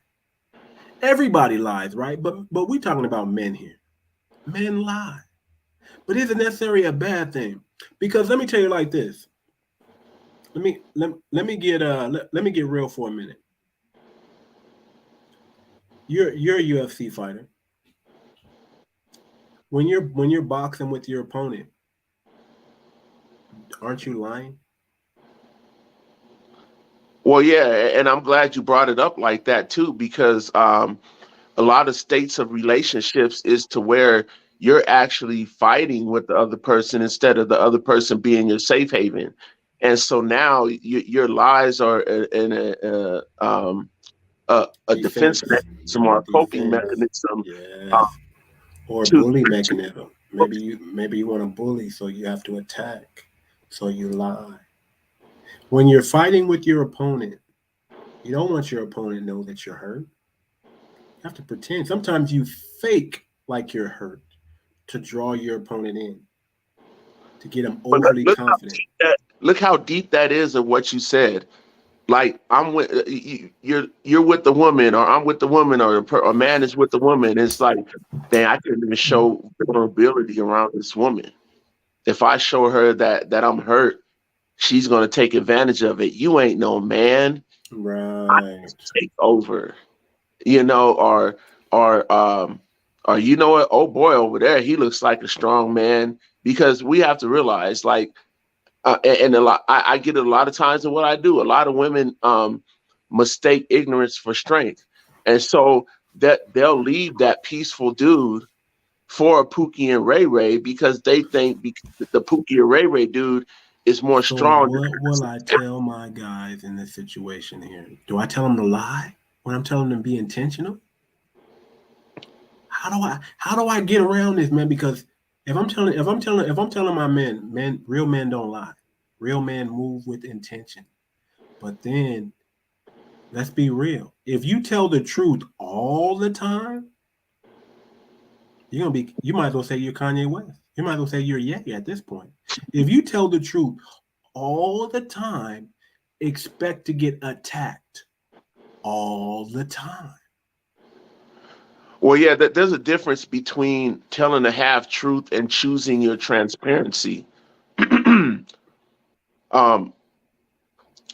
Speaker 2: Everybody lies, right? But we're talking about men here. Men lie. But isn't necessarily a bad thing? Because let me tell you like this. Let me get real for a minute. You're a UFC fighter. When you're boxing with your opponent, aren't you lying?
Speaker 6: Well, yeah, and I'm glad you brought it up like that too, because a lot of states of relationships is to where you're actually fighting with the other person instead of the other person being your safe haven. And so now your lies are a defense mechanism or a coping mechanism.
Speaker 2: Yes. Or a bully mechanism. Maybe you want to bully, so you have to attack. So you lie. When you're fighting with your opponent, you don't want your opponent to know that you're hurt. You have to pretend. Sometimes you fake like you're hurt to draw your opponent in, to get them overly confident.
Speaker 6: Look how deep that is of what you said. Like, I'm with you're with the woman, or I'm with the woman, or a man is with the woman. It's like, dang, I couldn't even show vulnerability around this woman. If I show her that I'm hurt, she's gonna take advantage of it. You ain't no man,
Speaker 2: right?
Speaker 6: Take over, or you know what? Oh boy, over there, he looks like a strong man. Because we have to realize, like. And a lot, I get it a lot of times in what I do. A lot of women mistake ignorance for strength, and so that they'll leave that peaceful dude for a Pookie and Ray Ray because they think the Pookie and Ray Ray dude is more strong.
Speaker 2: What will I tell my guys in this situation here? Do I tell them to lie when I'm telling them to be intentional? How do I get around this, man? Because if I'm telling my men, real men don't lie. Real men move with intention. But then, let's be real. If you tell the truth all the time, you might as well say you're Kanye West. You might as well say you're Ye at this point. If you tell the truth all the time, expect to get attacked all the time.
Speaker 6: Well, yeah, there's a difference between telling a half truth and choosing your transparency. I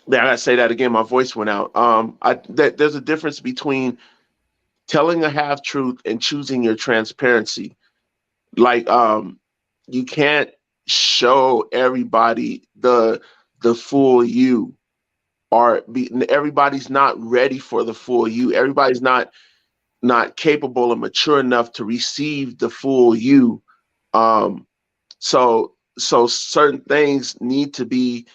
Speaker 6: gotta say that again. My voice went out. There's a difference between telling a half truth and choosing your transparency. Like, you can't show everybody the full you, everybody's not ready for the full you. Everybody's not capable or mature enough to receive the full you. So certain things need to be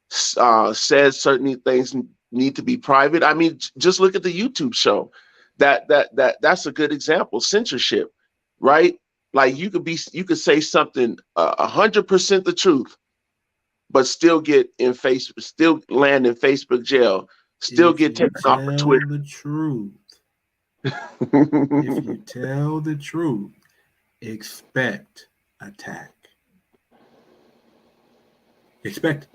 Speaker 6: said. Certain things need to be private. I mean, just look at the YouTube show. That's a good example. Censorship, right? Like you could say something 100% the truth, but still land in Facebook jail, still get taken off of Twitter.
Speaker 2: The truth. If you tell the truth, expect attack. Expect.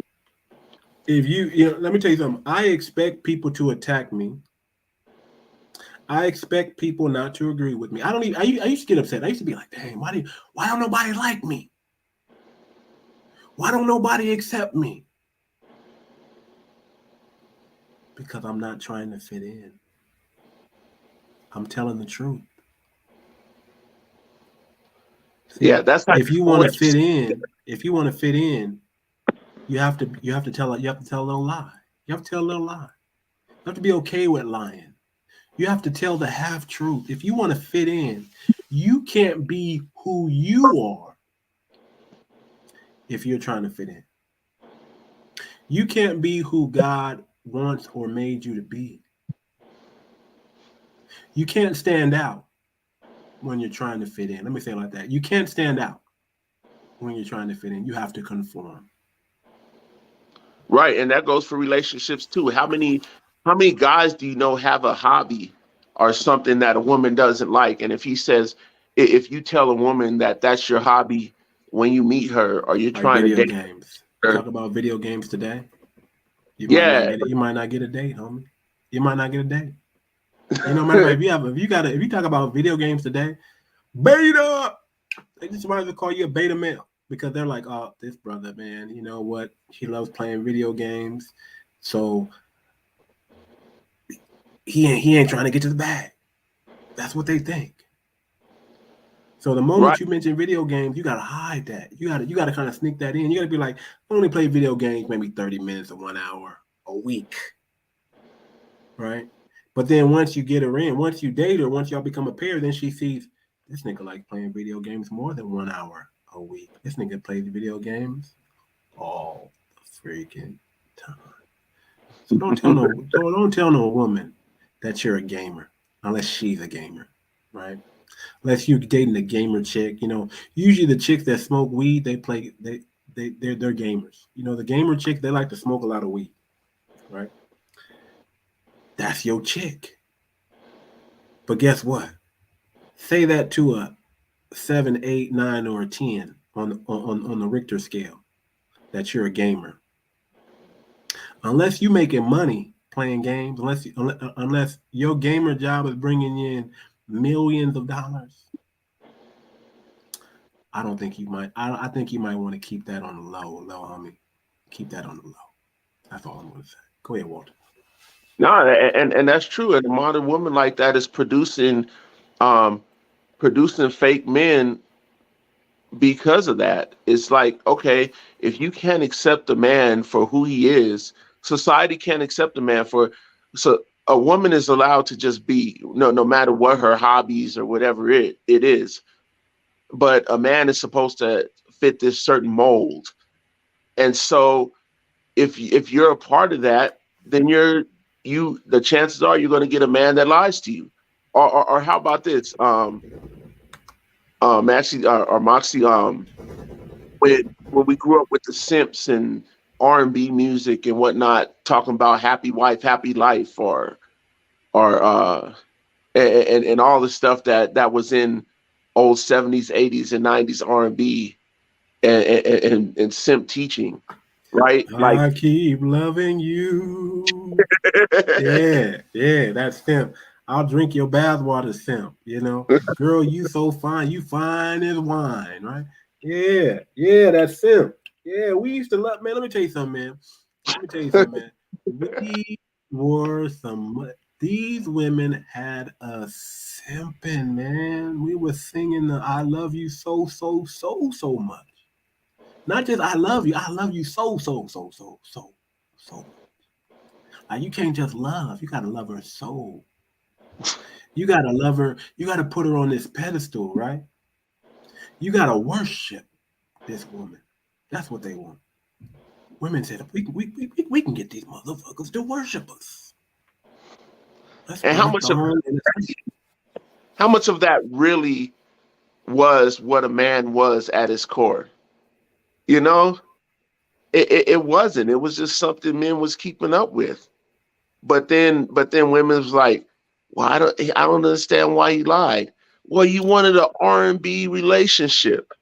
Speaker 2: If let me tell you something. I expect people to attack me. I expect people not to agree with me. I used to get upset. I used to be like, dang, why don't nobody like me? Why don't nobody accept me? Because I'm not trying to fit in. I'm telling the truth. See,
Speaker 6: yeah, that's how
Speaker 2: if you want to fit in. If you want to fit in, you have to tell a little lie. You have to tell a little lie. You have to be okay with lying. You have to tell the half truth. If you want to fit in, you can't be who you are if you're trying to fit in. You can't be who God wants or made you to be. You can't stand out when you're trying to fit in. Let me say it like that. You can't stand out when you're trying to fit in. You have to conform.
Speaker 6: Right, and that goes for relationships too. How many guys do you know have a hobby or something that a woman doesn't like? And if he says, if you tell a woman that that's your hobby when you meet her or you're
Speaker 2: Like
Speaker 6: trying to
Speaker 2: video
Speaker 6: date
Speaker 2: games.
Speaker 6: her,
Speaker 2: Talk about video games today. You
Speaker 6: yeah,
Speaker 2: might not get a date, homie. You might not get a date. You know, matter of fact, if you talk about video games today, beta, they just might as well call you a beta male because they're like, oh, this brother, man, you know what? He loves playing video games, so he ain't trying to get to the bag. That's what they think. So the moment
Speaker 6: right.
Speaker 2: you mention video games, you gotta hide that. You gotta kind of sneak that in. You gotta be like, I only play video games maybe 30 minutes or 1 hour a week, right? But then once you get her in, once you date her, once y'all become a pair, then she sees this nigga like playing video games more than 1 hour a week. This nigga plays video games all the freaking time. So don't tell no woman that you're a gamer unless she's a gamer, right? Unless you're dating a gamer chick, you know. Usually the chicks that smoke weed, they're gamers. You know, the gamer chicks, they like to smoke a lot of weed, right? That's your chick. But guess what? Say that to a 7, 8, 9, or a 10 on the Richter scale that you're a gamer. Unless you making money playing games, unless your gamer job is bringing in millions of dollars, I don't think you might. I think you might want to keep that on the low, homie. Keep that on the low. That's all I'm going to say. Go ahead, Walter.
Speaker 6: No, and that's true. And a modern woman like that is producing fake men because of that. It's like, okay, if you can't accept a man for who he is, society can't accept a man for. So a woman is allowed to just be, no matter what her hobbies or whatever it is. But a man is supposed to fit this certain mold. And so if you're a part of that, then the chances are you're going to get a man that lies to you. Or how about this? Moxie, when we grew up with the Simps and R&B music and whatnot, talking about happy wife, happy life, or and all the stuff that was in old 70s, 80s, and 90s R&B and Simp teaching, right?
Speaker 2: I keep loving you. yeah, that's Simp. I'll drink your bathwater, Simp. You know, girl, you so fine. You fine as wine, right? Yeah, that's Simp. Yeah, we used to love, man. Let me tell you something, man. These women had a simping, man. We were singing the I love you so much. Not just I love you so much. Like, you can't just love, you gotta love her soul. You gotta love her, you gotta put her on this pedestal, right? You gotta worship this woman. That's what they want. Women said we can get these motherfuckers to worship us.
Speaker 6: And how much of that really was what a man was at his core? You know, it wasn't. It was just something men was keeping up with. But then women was like, well, I don't understand why he lied. Well, you wanted an R&B relationship.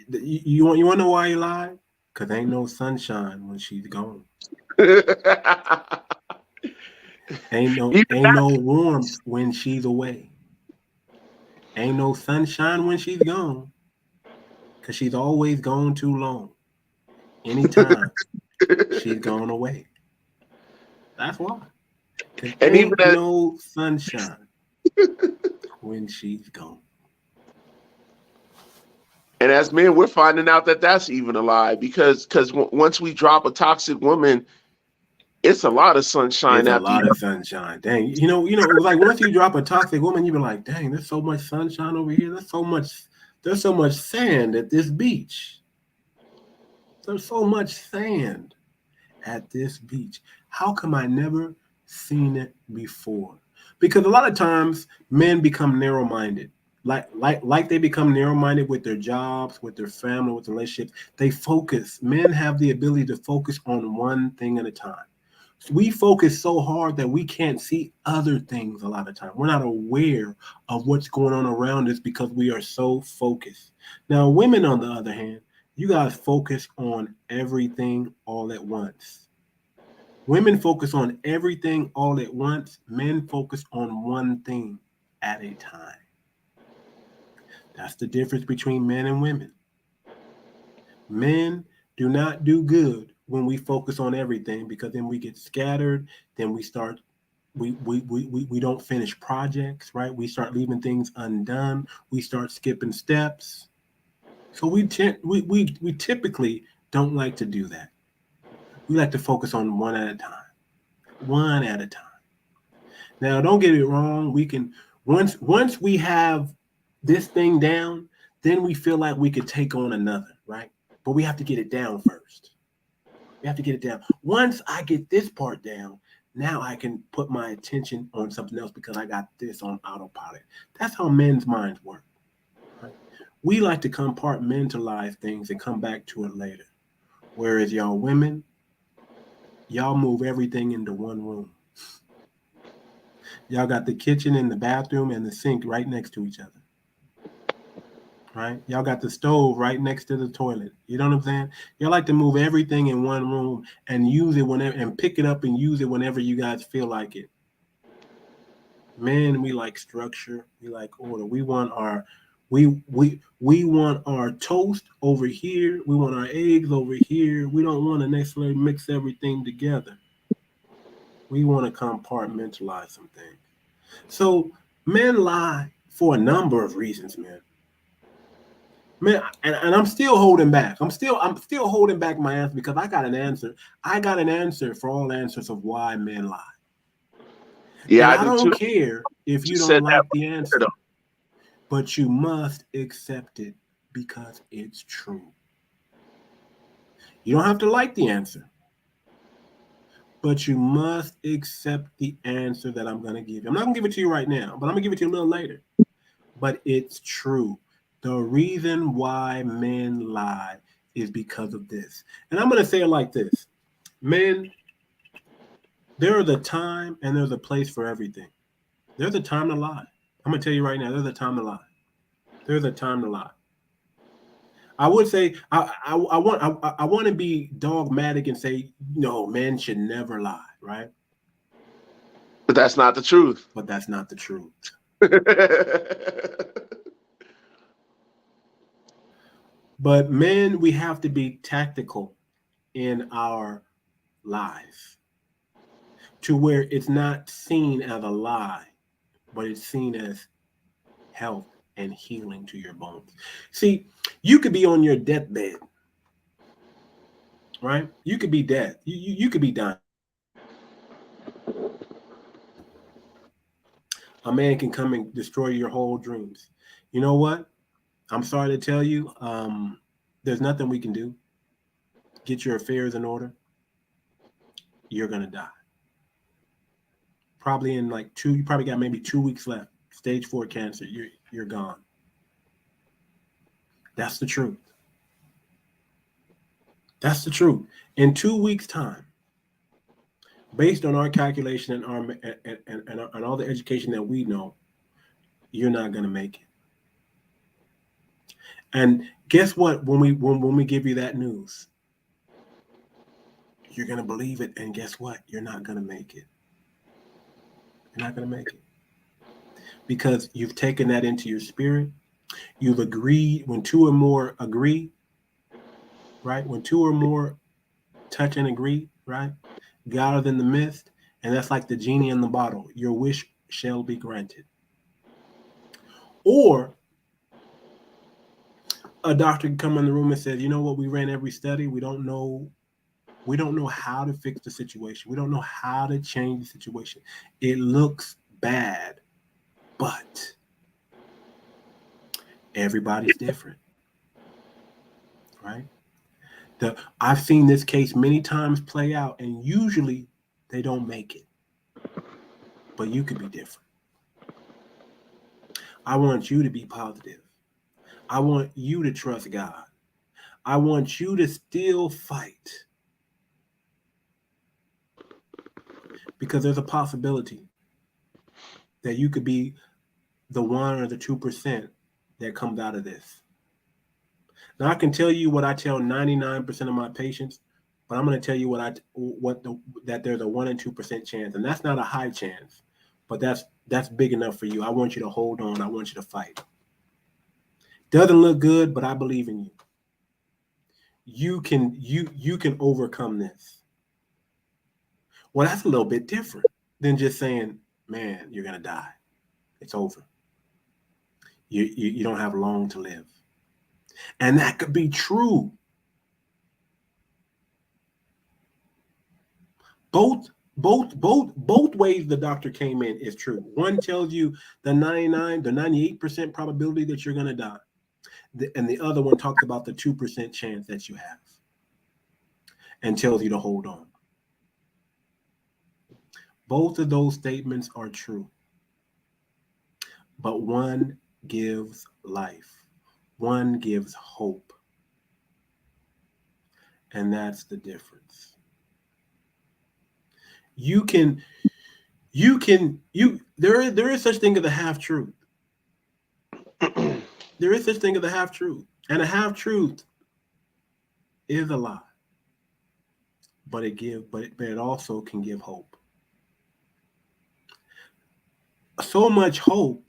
Speaker 2: You want to know why he lied? Because ain't no sunshine when she's gone. ain't no warmth when she's away. Ain't no sunshine when she's gone. Because she's always gone too long. Anytime she's gone away. That's why. And ain't no sunshine when she's gone.
Speaker 6: And as men, we're finding out that that's even a lie because once we drop a toxic woman, it's a lot of sunshine.
Speaker 2: It's a lot of sunshine. Dang, you know, like once you drop a toxic woman, you be like, dang, there's so much sunshine over here. There's so much sand at this beach. There's so much sand at this beach. How come I never seen it before? Because a lot of times men become narrow-minded. Like they become narrow-minded with their jobs, with their family, with relationships. They focus. Men have the ability to focus on one thing at a time. We focus so hard that we can't see other things a lot of time. We're not aware of what's going on around us because we are so focused. Now, women, on the other hand, you guys focus on everything all at once. Women focus on everything all at once. Men focus on one thing at a time. That's the difference between men and women. Men do not do good when we focus on everything, because then we get scattered. Then we don't finish projects, right? We start leaving things undone. We start skipping steps. So we typically don't like to do that. We like to focus on one at a time. One at a time. Now, don't get it wrong. We can once we have this thing down, then we feel like we could take on another, right? But we have to get it down first. We have to get it down. Once I get this part down, now I can put my attention on something else because I got this on autopilot. That's how men's minds work. Right? We like to compartmentalize things and come back to it later. Whereas y'all women, y'all move everything into one room. Y'all got the kitchen and the bathroom and the sink right next to each other. Right? Y'all got the stove right next to the toilet. You know what I'm saying? Y'all like to move everything in one room and use it whenever, and pick it up and use it whenever you guys feel like it. Men, we like structure. We like order. We want our want our toast over here. We want our eggs over here. We don't want to necessarily mix everything together. We want to compartmentalize some things. So men lie for a number of reasons, man. Man, and I'm still holding back. I'm still holding back my answer because I got an answer. I got an answer for all answers of why men lie. Yeah, I don't care if you don't like the answer, but you must accept it because it's true. You don't have to like the answer, but you must accept the answer that I'm going to give you. I'm not going to give it to you right now, but I'm going to give it to you a little later. But it's true. The reason why men lie is because of this. And I'm going to say it like this. Men, there's a time and there's a place for everything. There's a time to lie. I'm going to tell you right now, there's a time to lie. There's a time to lie. I would say I want to be dogmatic and say, no, men should never lie, right?
Speaker 6: But that's not the truth.
Speaker 2: But that's not the truth. But men, we have to be tactical in our lives to where it's not seen as a lie, but it's seen as health and healing to your bones. See, you could be on your deathbed, right? You could be dead. You could be dying. A man can come and destroy your whole dreams. You know what? I'm sorry to tell you, there's nothing we can do. Get your affairs in order. You're going to die. Probably in you probably got maybe 2 weeks left. Stage 4 cancer, you're gone. That's the truth. That's the truth. In 2 weeks' time, based on our calculation and all the education that we know, you're not going to make it. And guess what? When we give you that news, you're going to believe it. And guess what? You're not going to make it. You're not going to make it. Because you've taken that into your spirit. You've agreed. When two or more agree, right? When two or more touch and agree, right? God is in the midst. And that's like the genie in the bottle. Your wish shall be granted. Or a doctor can come in the room and say, you know what, we ran every study. We don't know how to fix the situation. We don't know how to change the situation. It looks bad, but everybody's different, right? I've seen this case many times play out, and usually they don't make it. But you could be different. I want you to be positive. I want you to trust God. I want you to still fight. Because there's a possibility that you could be the 1 or the 2% that comes out of this. Now, I can tell you what I tell 99% of my patients, but I'm going to tell you that there's a 1 and 2% chance, and that's not a high chance, but that's big enough for you. I want you to hold on. I want you to fight. Doesn't look good, but I believe in you. You can overcome this. Well, that's a little bit different than just saying, man, you're going to die. It's over. You don't have long to live. And that could be true. Both ways the doctor came in is true. One tells you the 98% probability that you're going to die. And the other one talks about the 2% chance that you have and tells you to hold on. Both of those statements are true. But one gives life. One gives hope. And that's the difference. There is such thing as a half truth. There is such thing as a half truth. And a half truth is a lie. But it also can give hope. So much hope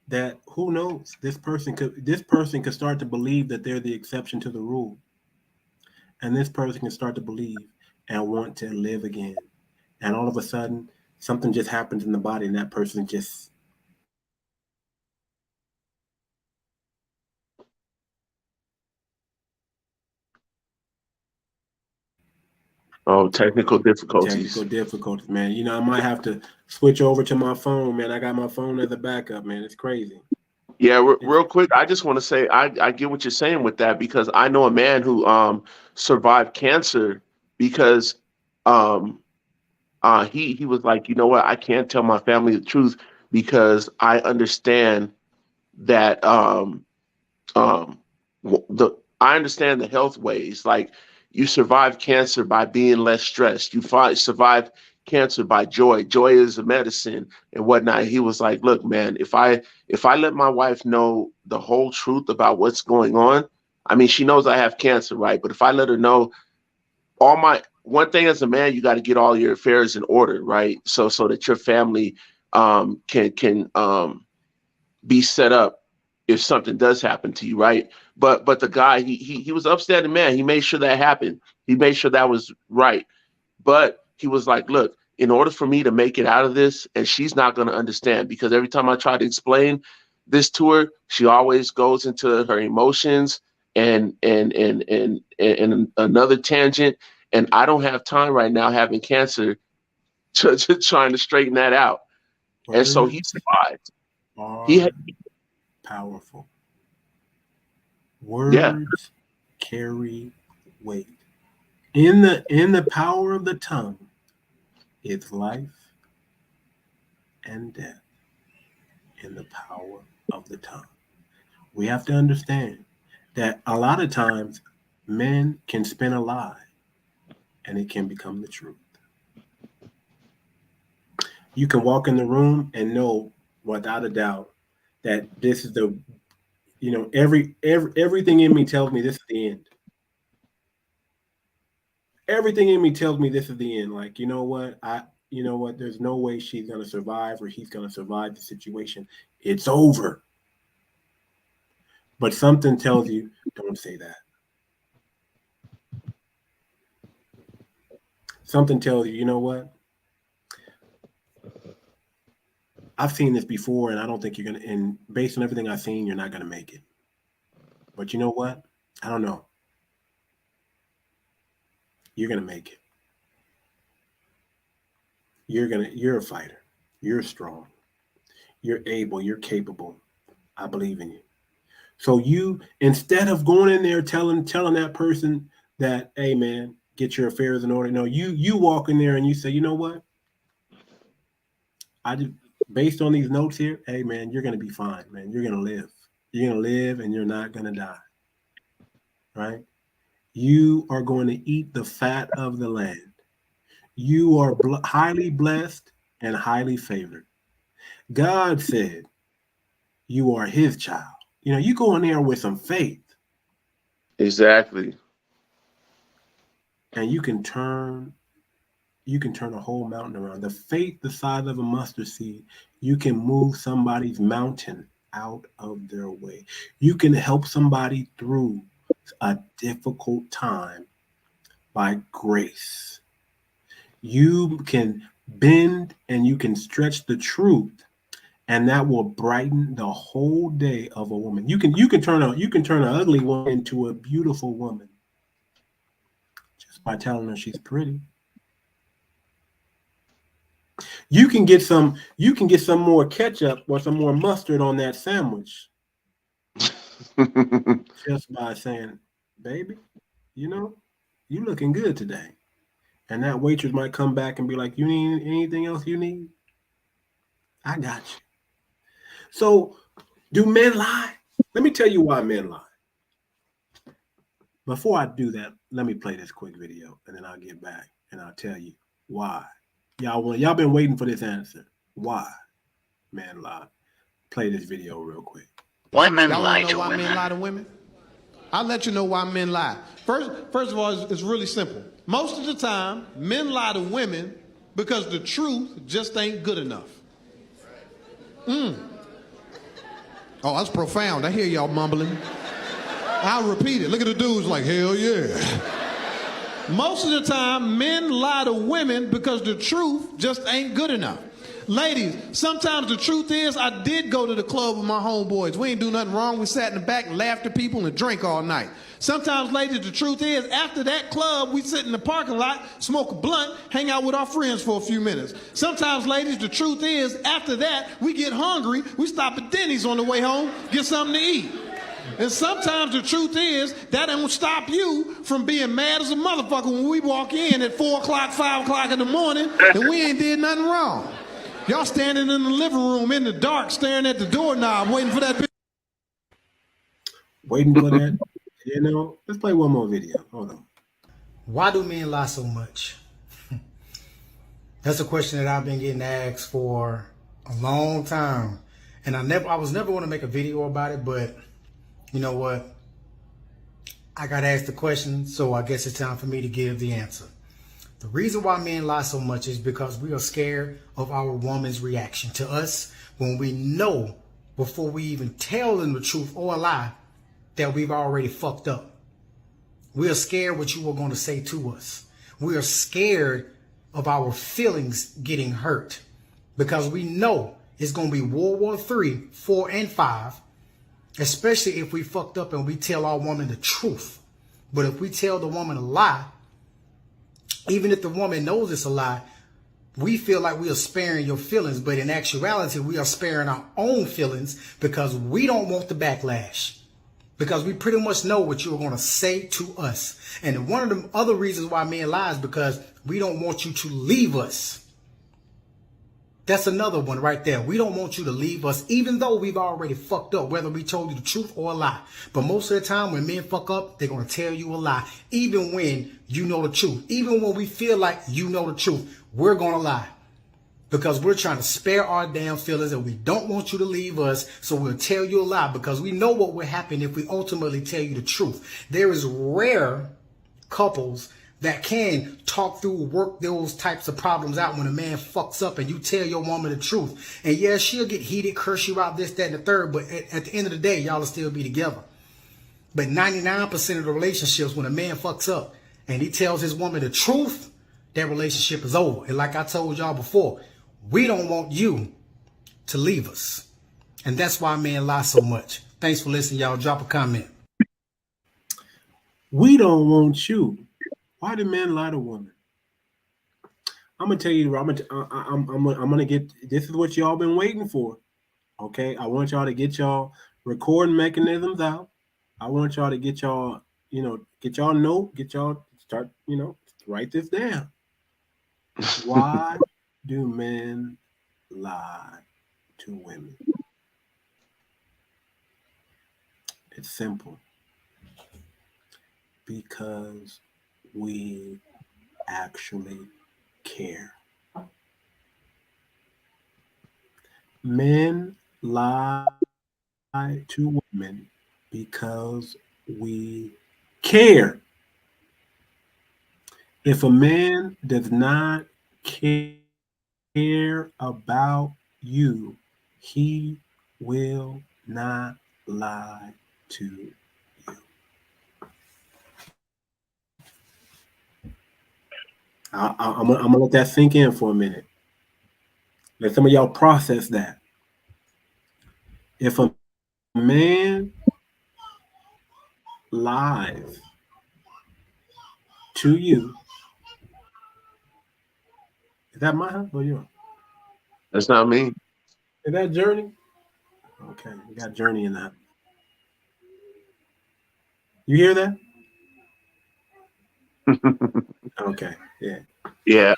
Speaker 2: that who knows, this person could start to believe that they're the exception to the rule. And this person can start to believe and want to live again. And all of a sudden, something just happens in the body and that person just
Speaker 6: technical difficulties.
Speaker 2: Man. You know, I might have to switch over to my phone, man. I got my phone as a backup, man. It's crazy.
Speaker 6: Yeah, real quick, I just want to say I get what you're saying with that, because I know a man who survived cancer because he was like, you know what, I can't tell my family the truth because I understand that I understand the health ways. Like, you survive cancer by being less stressed. You survive cancer by joy. Joy is a medicine and whatnot. He was like, look, man, if I let my wife know the whole truth about what's going on, I mean, she knows I have cancer, right? But if I let her know one thing as a man, you got to get all your affairs in order, right? So that your family can be set up if something does happen to you, right? But the guy, he was upstanding man. He made sure that happened. He made sure that was right. But he was like, look, in order for me to make it out of this, and she's not going to understand, because every time I try to explain this to her, she always goes into her emotions and another tangent. And I don't have time right now, having cancer, to trying to straighten that out.
Speaker 2: Words
Speaker 6: and so he survived.
Speaker 2: Powerful. Words carry weight. In the power of the tongue is life and death. In the power of the tongue. We have to understand that a lot of times men can spin a lie and it can become the truth. You can walk in the room and know without a doubt that this is everything in me tells me this is the end. Everything in me tells me this is the end. Like, you know what? There's no way she's going to survive or he's going to survive the situation. It's over. But something tells you, don't say that. Something tells you, you know what? I've seen this before, and I don't think you're going to, and based on everything I've seen, you're not going to make it. But you know what? I don't know. You're going to make it. You're a fighter. You're strong. You're able. You're capable. I believe in you. So you, instead of going in there telling that person that, hey man, get your affairs in order. No, you walk in there and you say, you know what? based on these notes here, hey man, you're gonna be fine, man. You're gonna live. You're gonna live, and you're not gonna die. Right? You are going to eat the fat of the land. You are highly blessed and highly favored. God said you are His child. You know, you go in there with some faith.
Speaker 6: Exactly.
Speaker 2: And you can turn a whole mountain around. The faith the size of a mustard seed, you can move somebody's mountain out of their way. You can help somebody through a difficult time by grace. You can bend and you can stretch the truth, and that will brighten the whole day of a woman. You can turn an ugly woman into a beautiful woman just by telling her she's pretty. You can get some more ketchup or some more mustard on that sandwich just by saying, baby, you know, you looking good today. And that waitress might come back and be like, you need anything else you need? I got you. So do men lie? Let me tell you why men lie. Before I do that, let me play this quick video, and then I'll get back and I'll tell you why. Y'all been waiting for this answer. Why men lie? Play this video real quick.
Speaker 9: Why men lie to
Speaker 8: why
Speaker 9: women?
Speaker 8: Men lie to women? I'll let you know why men lie. First of all, it's really simple. Most of the time, men lie to women because the truth just ain't good enough. Oh, that's profound. I hear y'all mumbling. I'll repeat it. Look at the dudes like, hell yeah. Most of the time, men lie to women because the truth just ain't good enough. Ladies, sometimes the truth is I did go to the club with my homeboys. We ain't do nothing wrong. We sat in the back and laughed at people and drank all night. Sometimes, ladies, the truth is after that club, we sit in the parking lot, smoke a blunt, hang out with our friends for a few minutes. Sometimes, ladies, the truth is after that, we get hungry. We stop at Denny's on the way home, get something to eat. And sometimes the truth is that don't stop you from being mad as a motherfucker when we walk in at 4 o'clock, 5 o'clock in the morning and we ain't did nothing wrong. Y'all standing in the living room in the dark staring at the doorknob waiting for that.
Speaker 2: Waiting for that. You know, let's play one more video. Hold on.
Speaker 10: Why do men lie so much? That's a question that I've been getting asked for a long time. And I was never going to make a video about it, but you know what? I got asked the question, so I guess it's time for me to give the answer. The reason why men lie so much is because we are scared of our woman's reaction to us when we know before we even tell them the truth or a lie that we've already fucked up. We are scared what you are going to say to us. We are scared of our feelings getting hurt because we know it's going to be World War III, 4, and 5, especially if we fucked up and we tell our woman the truth. But if we tell the woman a lie, even if the woman knows it's a lie, we feel like we are sparing your feelings, but in actuality, we are sparing our own feelings because we don't want the backlash. Because we pretty much know what you're going to say to us. And one of the other reasons why men lie is because we don't want you to leave us. That's another one right there. We don't want you to leave us, even though we've already fucked up, whether we told you the truth or a lie. But most of the time when men fuck up, they're going to tell you a lie, even when you know the truth. Even when we feel like you know the truth, we're going to lie. Because we're trying to spare our damn feelings and we don't want you to leave us. So we'll tell you a lie because we know what will happen if we ultimately tell you the truth. There is rare couples that can talk through, work those types of problems out when a man fucks up and you tell your woman the truth. And yeah, she'll get heated, curse you out, this, that, and the third. But at the end of the day, y'all will still be together. But 99% of the relationships, when a man fucks up and he tells his woman the truth, that relationship is over. And like I told y'all before, we don't want you to leave us. And that's why men lie so much. Thanks for listening, y'all. Drop a comment.
Speaker 2: We don't want you. Why do men lie to women? I'm gonna tell you. I'm gonna get. This is what y'all been waiting for. Okay, I want y'all to get y'all recording mechanisms out. I want y'all to get y'all, get y'all note, get y'all start, write this down. Why do men lie to women? It's simple. Because we actually care. Men lie to women because we care. If a man does not care about you, he will not lie to you. I'm gonna let that sink in for a minute. Let some of y'all process that. If a man lies to you, is that my house or yours?
Speaker 6: That's not me.
Speaker 2: Is that Journey? Okay, we got Journey in that. You hear that? Okay, yeah.
Speaker 6: Yeah.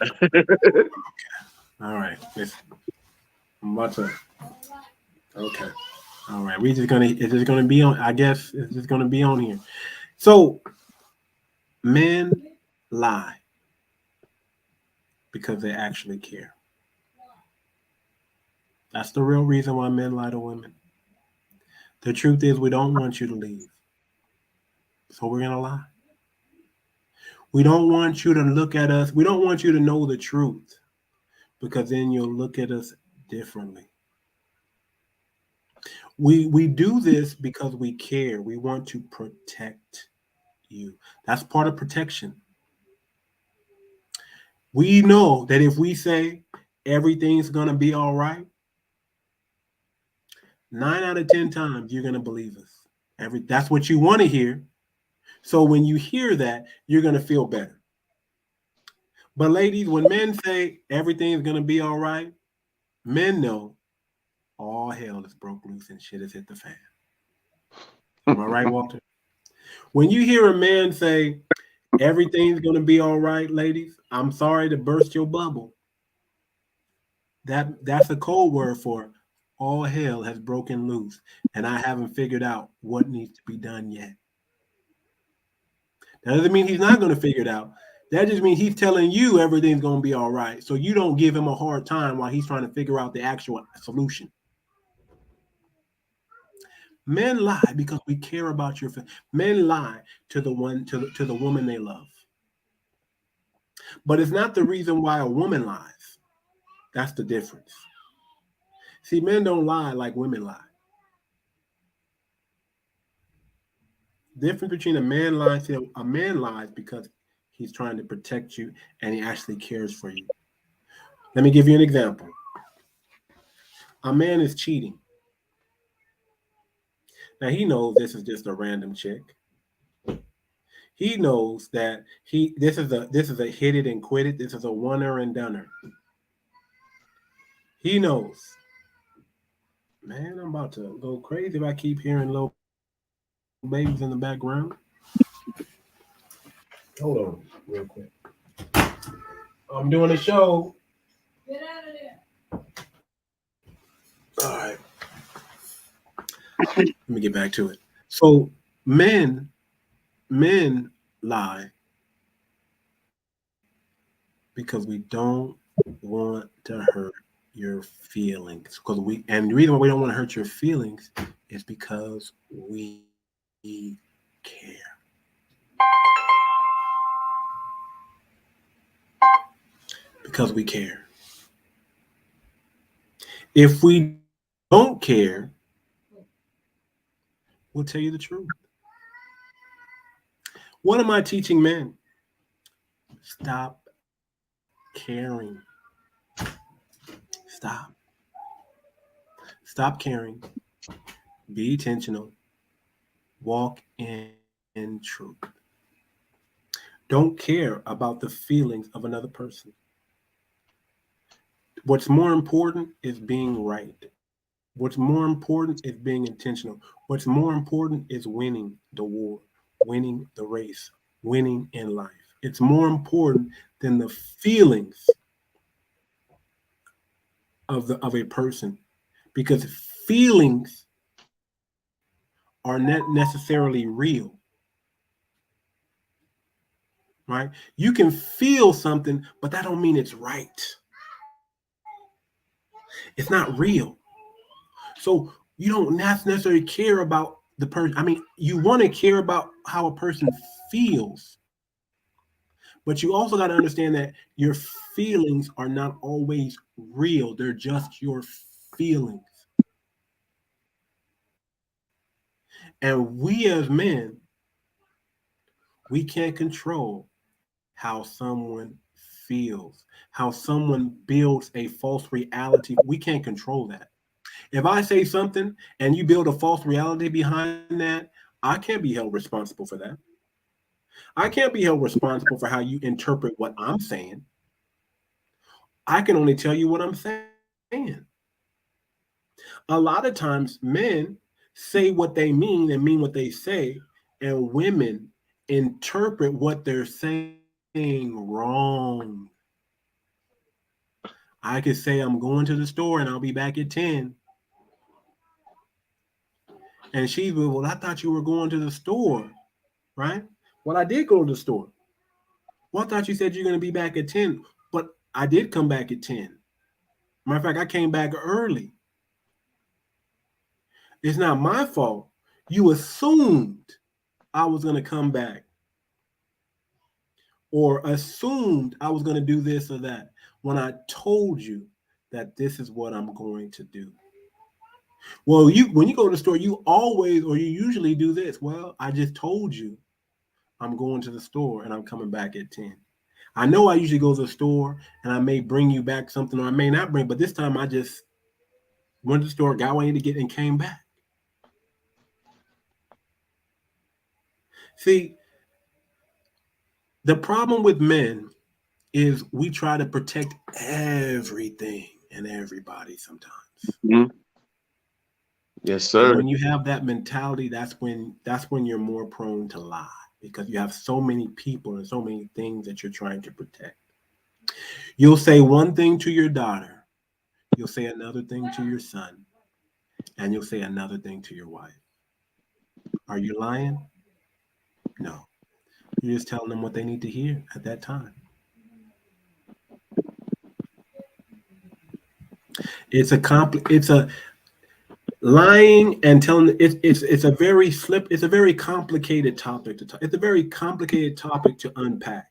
Speaker 2: All right. Listen. I'm about to. Okay. All right. It's just gonna be on. I guess it's just gonna be on here. So men lie because they actually care. That's the real reason why men lie to women. The truth is we don't want you to leave. So we're gonna lie. We don't want you to look at us. We don't want you to know the truth because then you'll look at us differently. We do this because we care. We want to protect you. That's part of protection. We know that if we say everything's going to be all right, 9 out of 10 times you're going to believe us. That's what you want to hear. So when you hear that, you're going to feel better. But ladies, when men say everything's going to be all right, men know all hell is broke loose and shit has hit the fan. Am I right, Walter? When you hear a man say everything's going to be all right, ladies, I'm sorry to burst your bubble. That's a code word for all hell has broken loose, and I haven't figured out what needs to be done yet. That doesn't mean he's not going to figure it out. That just means he's telling you everything's going to be all right, so you don't give him a hard time while he's trying to figure out the actual solution. Men lie because we care about your family. Men lie to the woman they love. But it's not the reason why a woman lies. That's the difference. See, men don't lie like women lie. The difference between a man lies because he's trying to protect you and he actually cares for you. Let me give you an example. A man is cheating. Now he knows this is just a random chick. He knows that this is a hit it and quit it. This is a oneer and doneer. He knows. Man, I'm about to go crazy if I keep hearing little babies in the background. Hold on, real quick. I'm doing a show. Get out of there. All right. Let me get back to it. So men lie because we don't want to hurt your feelings. And the reason why we don't want to hurt your feelings is because we care. Because we care. If we don't care, we'll tell you the truth. What am I teaching men? Stop caring. Stop caring. Be intentional. Walk in truth. Don't care about the feelings of another person. What's more important is being right. What's more important is being intentional. What's more important is winning the war, winning the race, winning in life. It's more important than the feelings of a person, because feelings are not necessarily real, right? You can feel something, but that don't mean it's right. It's not real. So you don't necessarily care about the person. I mean, you want to care about how a person feels, but you also got to understand that your feelings are not always real. They're just your feelings. And we as men, we can't control how someone feels, how someone builds a false reality. We can't control that. If I say something and you build a false reality behind that, I can't be held responsible for that. I can't be held responsible for how you interpret what I'm saying. I can only tell you what I'm saying. A lot of times men say what they mean and mean what they say, and women interpret what they're saying wrong. I could say I'm going to the store and I'll be back at 10. And she will, well, I thought you were going to the store, right? Well, I did go to the store. Well, I thought you said you're going to be back at 10, but I did come back at 10. Matter of fact, I came back early. It's not my fault. You assumed I was going to come back or assumed I was going to do this or that when I told you that this is what I'm going to do. Well, when you go to the store, you always or you usually do this. Well, I just told you I'm going to the store and I'm coming back at 10. I know I usually go to the store and I may bring you back something or I may not bring, but this time I just went to the store, got what I needed to get, and came back. See, the problem with men is we try to protect everything and everybody sometimes.
Speaker 6: Mm-hmm. Yes, sir.
Speaker 2: And when you have that mentality, that's when you're more prone to lie, because you have so many people and so many things that you're trying to protect. You'll say one thing to your daughter, you'll say another thing to your son, and you'll say another thing to your wife. Are you lying? No. You're just telling them what they need to hear at that time. It's a lying and telling. It's a very complicated topic to talk. It's a very complicated topic to unpack,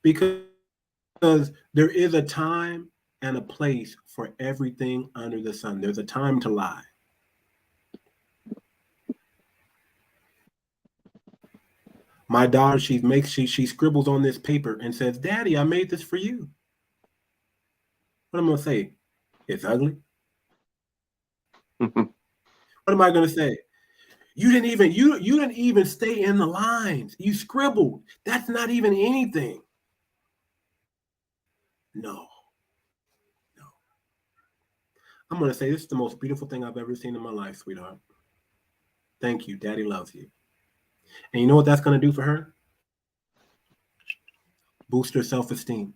Speaker 2: because there is a time and a place for everything under the sun. There's a time to lie. My daughter, she scribbles on this paper and says, "Daddy, I made this for you." What am I gonna say? It's ugly. What am I gonna say? You didn't even stay in the lines. You scribbled. That's not even anything. No. I'm gonna say this is the most beautiful thing I've ever seen in my life, sweetheart. Thank you. Daddy loves you. And you know what that's gonna do for her? Boost her self-esteem.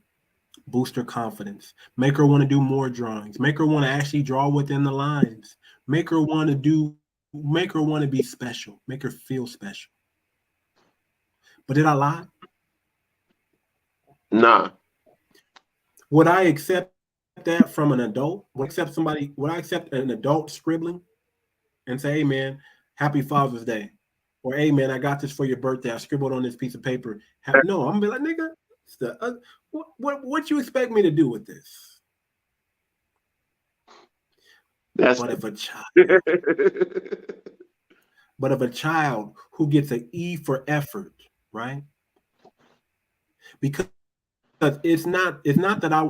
Speaker 2: Boost her confidence. Make her want to do more drawings. Make her want to actually draw within the lines. Make her want to be special. Make her feel special. But did I lie?
Speaker 6: Nah.
Speaker 2: Would I accept that from an adult? Would I accept an adult scribbling and say, "Hey man, happy Father's Day," or "Hey man, I got this for your birthday. I scribbled on this piece of paper." No, I'm gonna be like, nigga, what you expect me to do with this? But if a child who gets an E for effort, right? Because it's not that I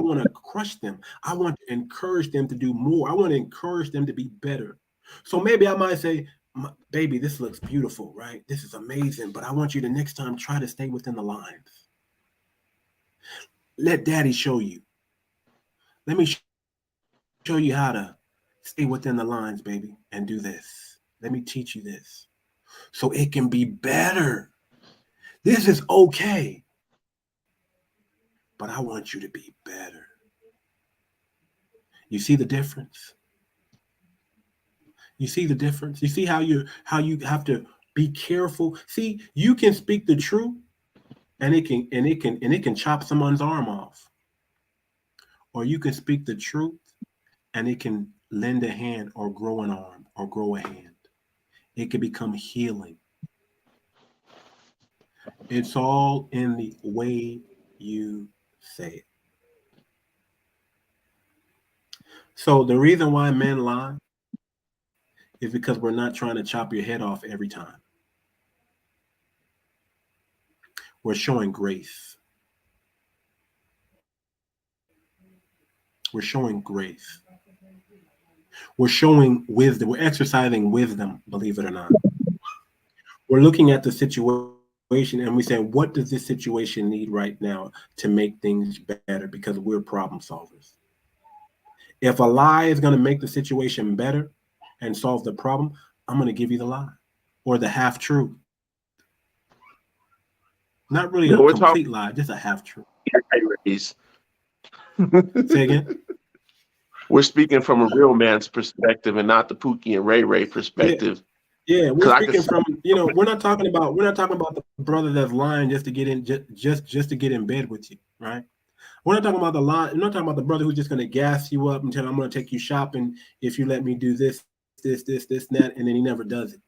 Speaker 2: want to crush them. I want to encourage them to do more. I want to encourage them to be better. So maybe I might say, "Baby, this looks beautiful, right? This is amazing, but I want you to next time try to stay within the lines. Let daddy show you. Let me show you how to stay within the lines, baby, and do this. Let me teach you this so it can be better. This is okay, but I want you to be better." You see the difference? You see the difference? You see how you have to be careful? See, you can speak the truth and it can chop someone's arm off. Or you can speak the truth and it can lend a hand or grow an arm or grow a hand. It can become healing. It's all in the way you say it. So the reason why men lie is because we're not trying to chop your head off every time. We're showing grace. We're showing grace. We're showing wisdom. We're exercising wisdom, believe it or not. We're looking at the situation and we say, what does this situation need right now to make things better? Because we're problem solvers. If a lie is going to make the situation better and solve the problem, I'm going to give you the lie or the half truth. Not really a complete lie, just a half truth. Say again?
Speaker 6: We're speaking from a real man's perspective and not the Pookie and Ray Ray perspective.
Speaker 2: Yeah, we're speaking from, we're not talking about the brother that's lying just to get in, just to get in bed with you, right? We're not talking about the lie. We're not talking about the brother who's just going to gas you up and tell, I'm going to take you shopping if you let me do this, and that, and then he never does it.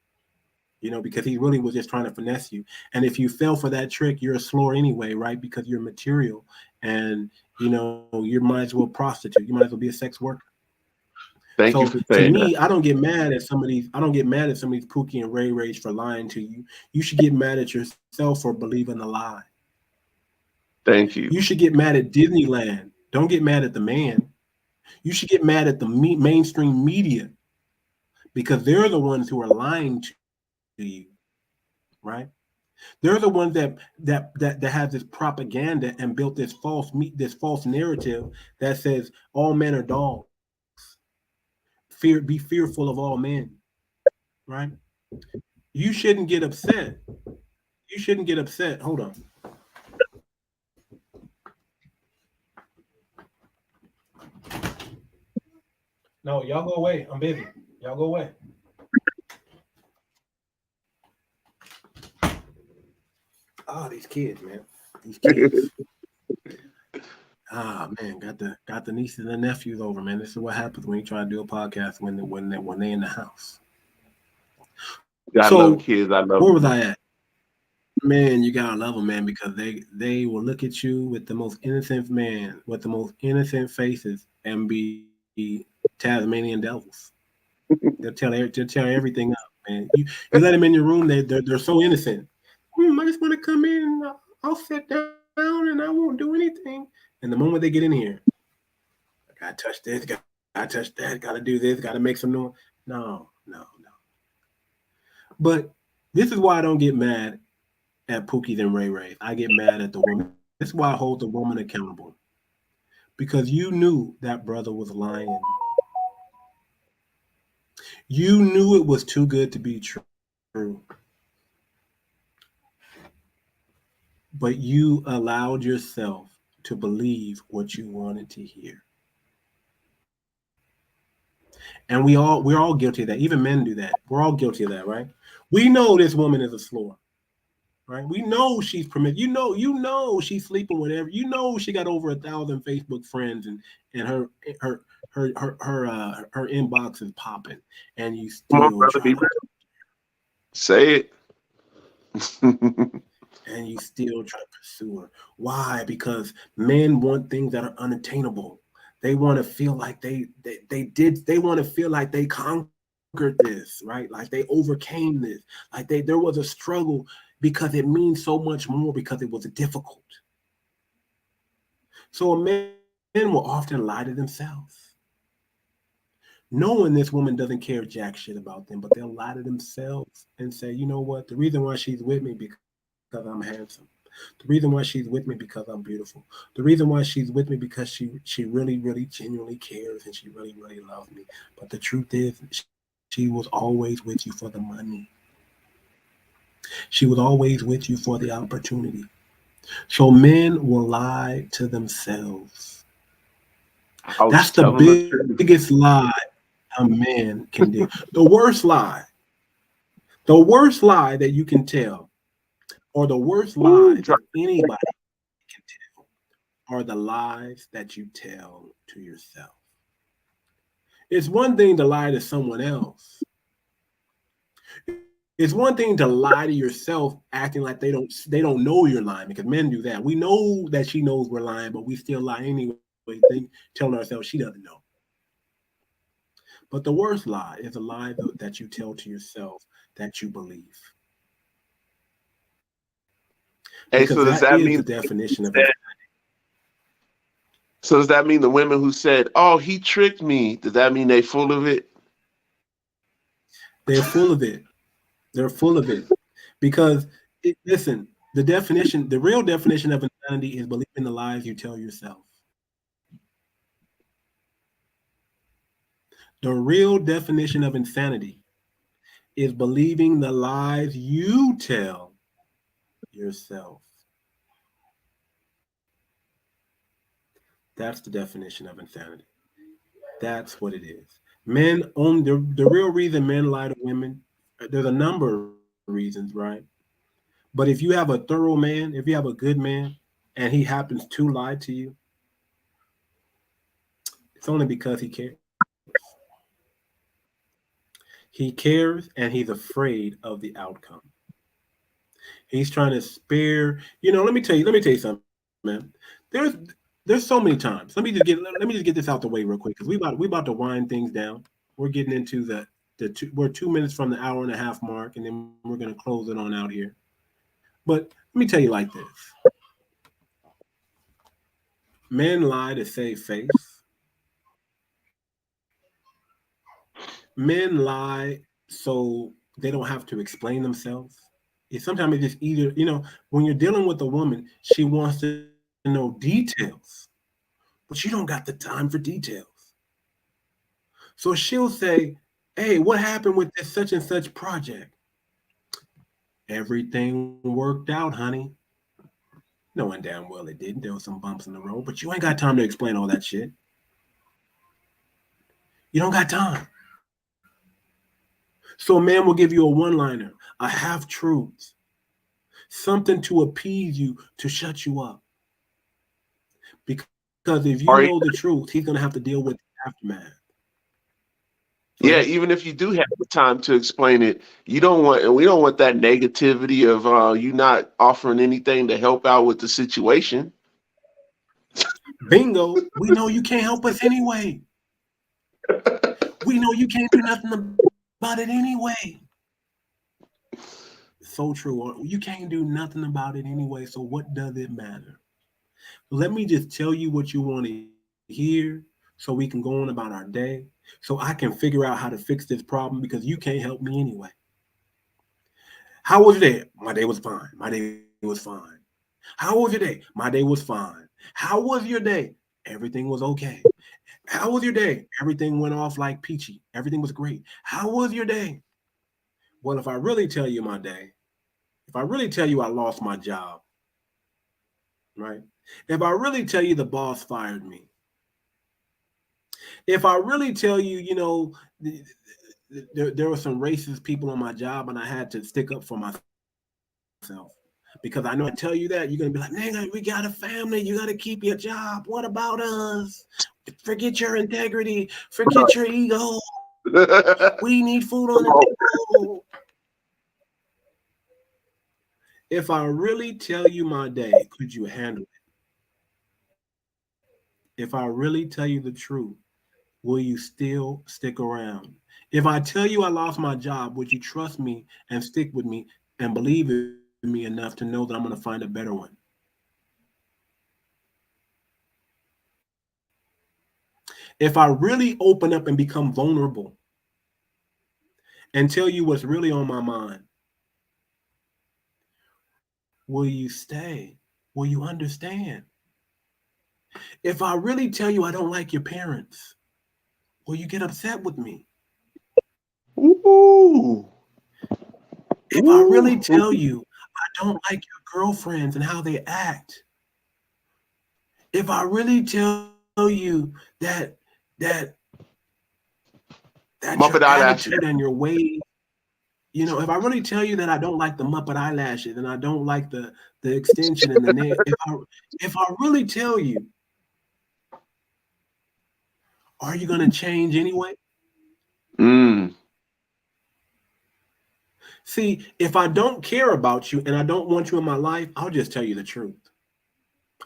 Speaker 2: Because he really was just trying to finesse you. And if you fell for that trick, you're a slore anyway, right? Because you're material, and you might as well prostitute. You might as well be a sex worker.
Speaker 6: Thank you for saying
Speaker 2: to me,
Speaker 6: that.
Speaker 2: I don't get mad at some of these Pookie and Ray Rays for lying to you. You should get mad at yourself for believing a lie.
Speaker 6: Thank you.
Speaker 2: You should get mad at Disneyland. Don't get mad at the man. You should get mad at the mainstream media because they're the ones who are lying to you, right? They're the ones that have this propaganda and built this false narrative that says all men are dogs. Be fearful of all men, right? You shouldn't get upset. You shouldn't get upset. Hold on. No, y'all go away. I'm busy. Y'all go away. These kids, man. These kids. Man, got the nieces and nephews over, man. This is what happens when you try to do a podcast when they're in the house.
Speaker 6: I love kids. I love.
Speaker 2: Where was I at? Man, you gotta love them, man, because they will look at you with the most innocent faces and be Tasmanian devils. They'll tell everything up, man. You let them in your room, they're so innocent. I just want to come in, and I'll sit down and I won't do anything. And the moment they get in here, I gotta touch this, gotta touch that, gotta do this, gotta make some noise. No. But this is why I don't get mad at Pookies and Ray Rays. I get mad at the woman. This is why I hold the woman accountable. Because you knew that brother was lying. You knew it was too good to be true. But you allowed yourself to believe what you wanted to hear. And we're all guilty of that. Even men do that. We're all guilty of that, right? We know this woman is a slore, right? We know she's you know she's sleeping with every. You know she got over 1,000 Facebook friends and her inbox is popping, and you still
Speaker 6: say it.
Speaker 2: And you still try to pursue her. Why? Because men want things that are unattainable. They want to feel like they want to feel like they conquered this, right? Like they overcame this. Like there was a struggle because it means so much more because it was difficult. So a man will often lie to themselves. Knowing this woman doesn't care jack shit about them, but they'll lie to themselves and say, you know what? The reason why she's with me because I'm handsome. The reason why she's with me because I'm beautiful. The reason why she's with me because she really, really genuinely cares and she really, really loves me. But the truth is, she was always with you for the money. She was always with you for the opportunity. So men will lie to themselves.
Speaker 6: I
Speaker 2: That's
Speaker 6: was
Speaker 2: the
Speaker 6: telling the truth.
Speaker 2: biggest lie a man can do. The worst lie that you can tell, or the worst
Speaker 6: Ooh,
Speaker 2: lies that anybody can tell, are the lies that you tell to yourself. It's one thing to lie to someone else. It's one thing to lie to yourself, acting like they don't know you're lying, because men do that. We know that she knows we're lying, but we still lie anyway, telling ourselves she doesn't know. But the worst lie is a lie that you tell to yourself that you believe.
Speaker 6: Hey,
Speaker 2: Because
Speaker 6: so does
Speaker 2: that
Speaker 6: that
Speaker 2: is
Speaker 6: mean
Speaker 2: the definition of
Speaker 6: so does that mean the women who said, "Oh, he tricked me," does that mean they full of it?
Speaker 2: they're full of it. They're full of it. Because listen, the real definition of insanity is believing the lies you tell yourself. The real definition of insanity is believing the lies you tell yourself. That's the definition of insanity. That's what it is. Men own the real reason men lie to women. There's a number of reasons, right? But if you have a thorough man, if you have a good man, and he happens to lie to you, it's only because he cares. He cares, and he's afraid of the outcome. He's trying to spare. Let me tell you something, man. There's so many times. Let me just get this out the way real quick, because we about to wind things down. We're getting into we're 2 minutes from the hour and a half mark, and then we're gonna close it on out here. But let me tell you like this. Men lie to save face. Men lie so they don't have to explain themselves. Sometimes it's just either, when you're dealing with a woman, she wants to know details, but you don't got the time for details. So she'll say, "Hey, what happened with this such and such project?" "Everything worked out, honey." Knowing damn well it didn't. There were some bumps in the road, but you ain't got time to explain all that shit. You don't got time. So a man will give you a one-liner, a half-truth, something to appease you, to shut you up. Because if you know the truth, he's going to have to deal with the aftermath.
Speaker 6: Yeah, even if you do have the time to explain it, we don't want that negativity of you not offering anything to help out with the situation.
Speaker 2: Bingo. We know you can't help us anyway. We know you can't do nothing about it anyway. So true. You can't do nothing about it anyway, so what does it matter? Let me just tell you what you want to hear, so we can go on about our day, so I can figure out how to fix this problem, because you can't help me anyway. How was your day? My day was fine. My day was fine. How was your day? My day was fine. How was your day? Everything was okay. How was your day? Everything went off like peachy. Everything was great. How was your day? Well, if I really tell you my day, if I really tell you I lost my job, right? If I really tell you the boss fired me, if I really tell you, there were some racist people on my job and I had to stick up for myself, because I know I tell you that, you're going to be like, "Nigga, we got a family. You got to keep your job. What about us? Forget your integrity. Forget your ego. We need food on the table." If I really tell you my day, could you handle it? If I really tell you the truth, will you still stick around? If I tell you I lost my job, would you trust me and stick with me and believe in me enough to know that I'm going to find a better one? If I really open up and become vulnerable and tell you what's really on my mind, will you stay? Will you understand? If I really tell you I don't like your parents, will you get upset with me?
Speaker 6: Ooh.
Speaker 2: If I really tell you I don't like your girlfriends and how they act, if I really tell you that
Speaker 6: Muppet
Speaker 2: your
Speaker 6: eyelash.
Speaker 2: attitude and your way, if I really tell you that I don't like the Muppet eyelashes and I don't like the extension and the nail, if I really tell you, are you going to change anyway? See, if I don't care about you and I don't want you in my life, I'll just tell you the truth.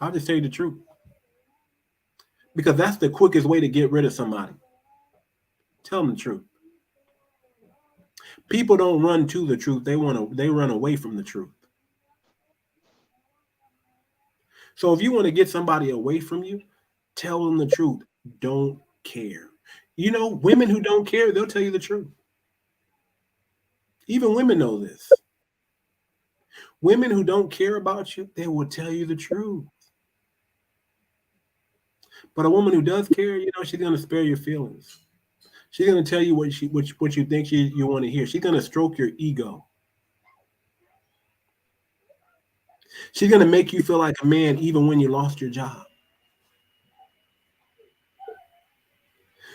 Speaker 2: I'll just tell you the truth. Because that's the quickest way to get rid of somebody. Tell them the truth. People don't run to the truth. They run away from the truth. So if you want to get somebody away from you, tell them the truth. Don't care. Women who don't care, they'll tell you the truth. Even women know this. Women who don't care about you, they will tell you the truth. But a woman who does care, she's going to spare your feelings. She's going to tell you what you think you want to hear. She's going to stroke your ego. She's going to make you feel like a man even when you lost your job.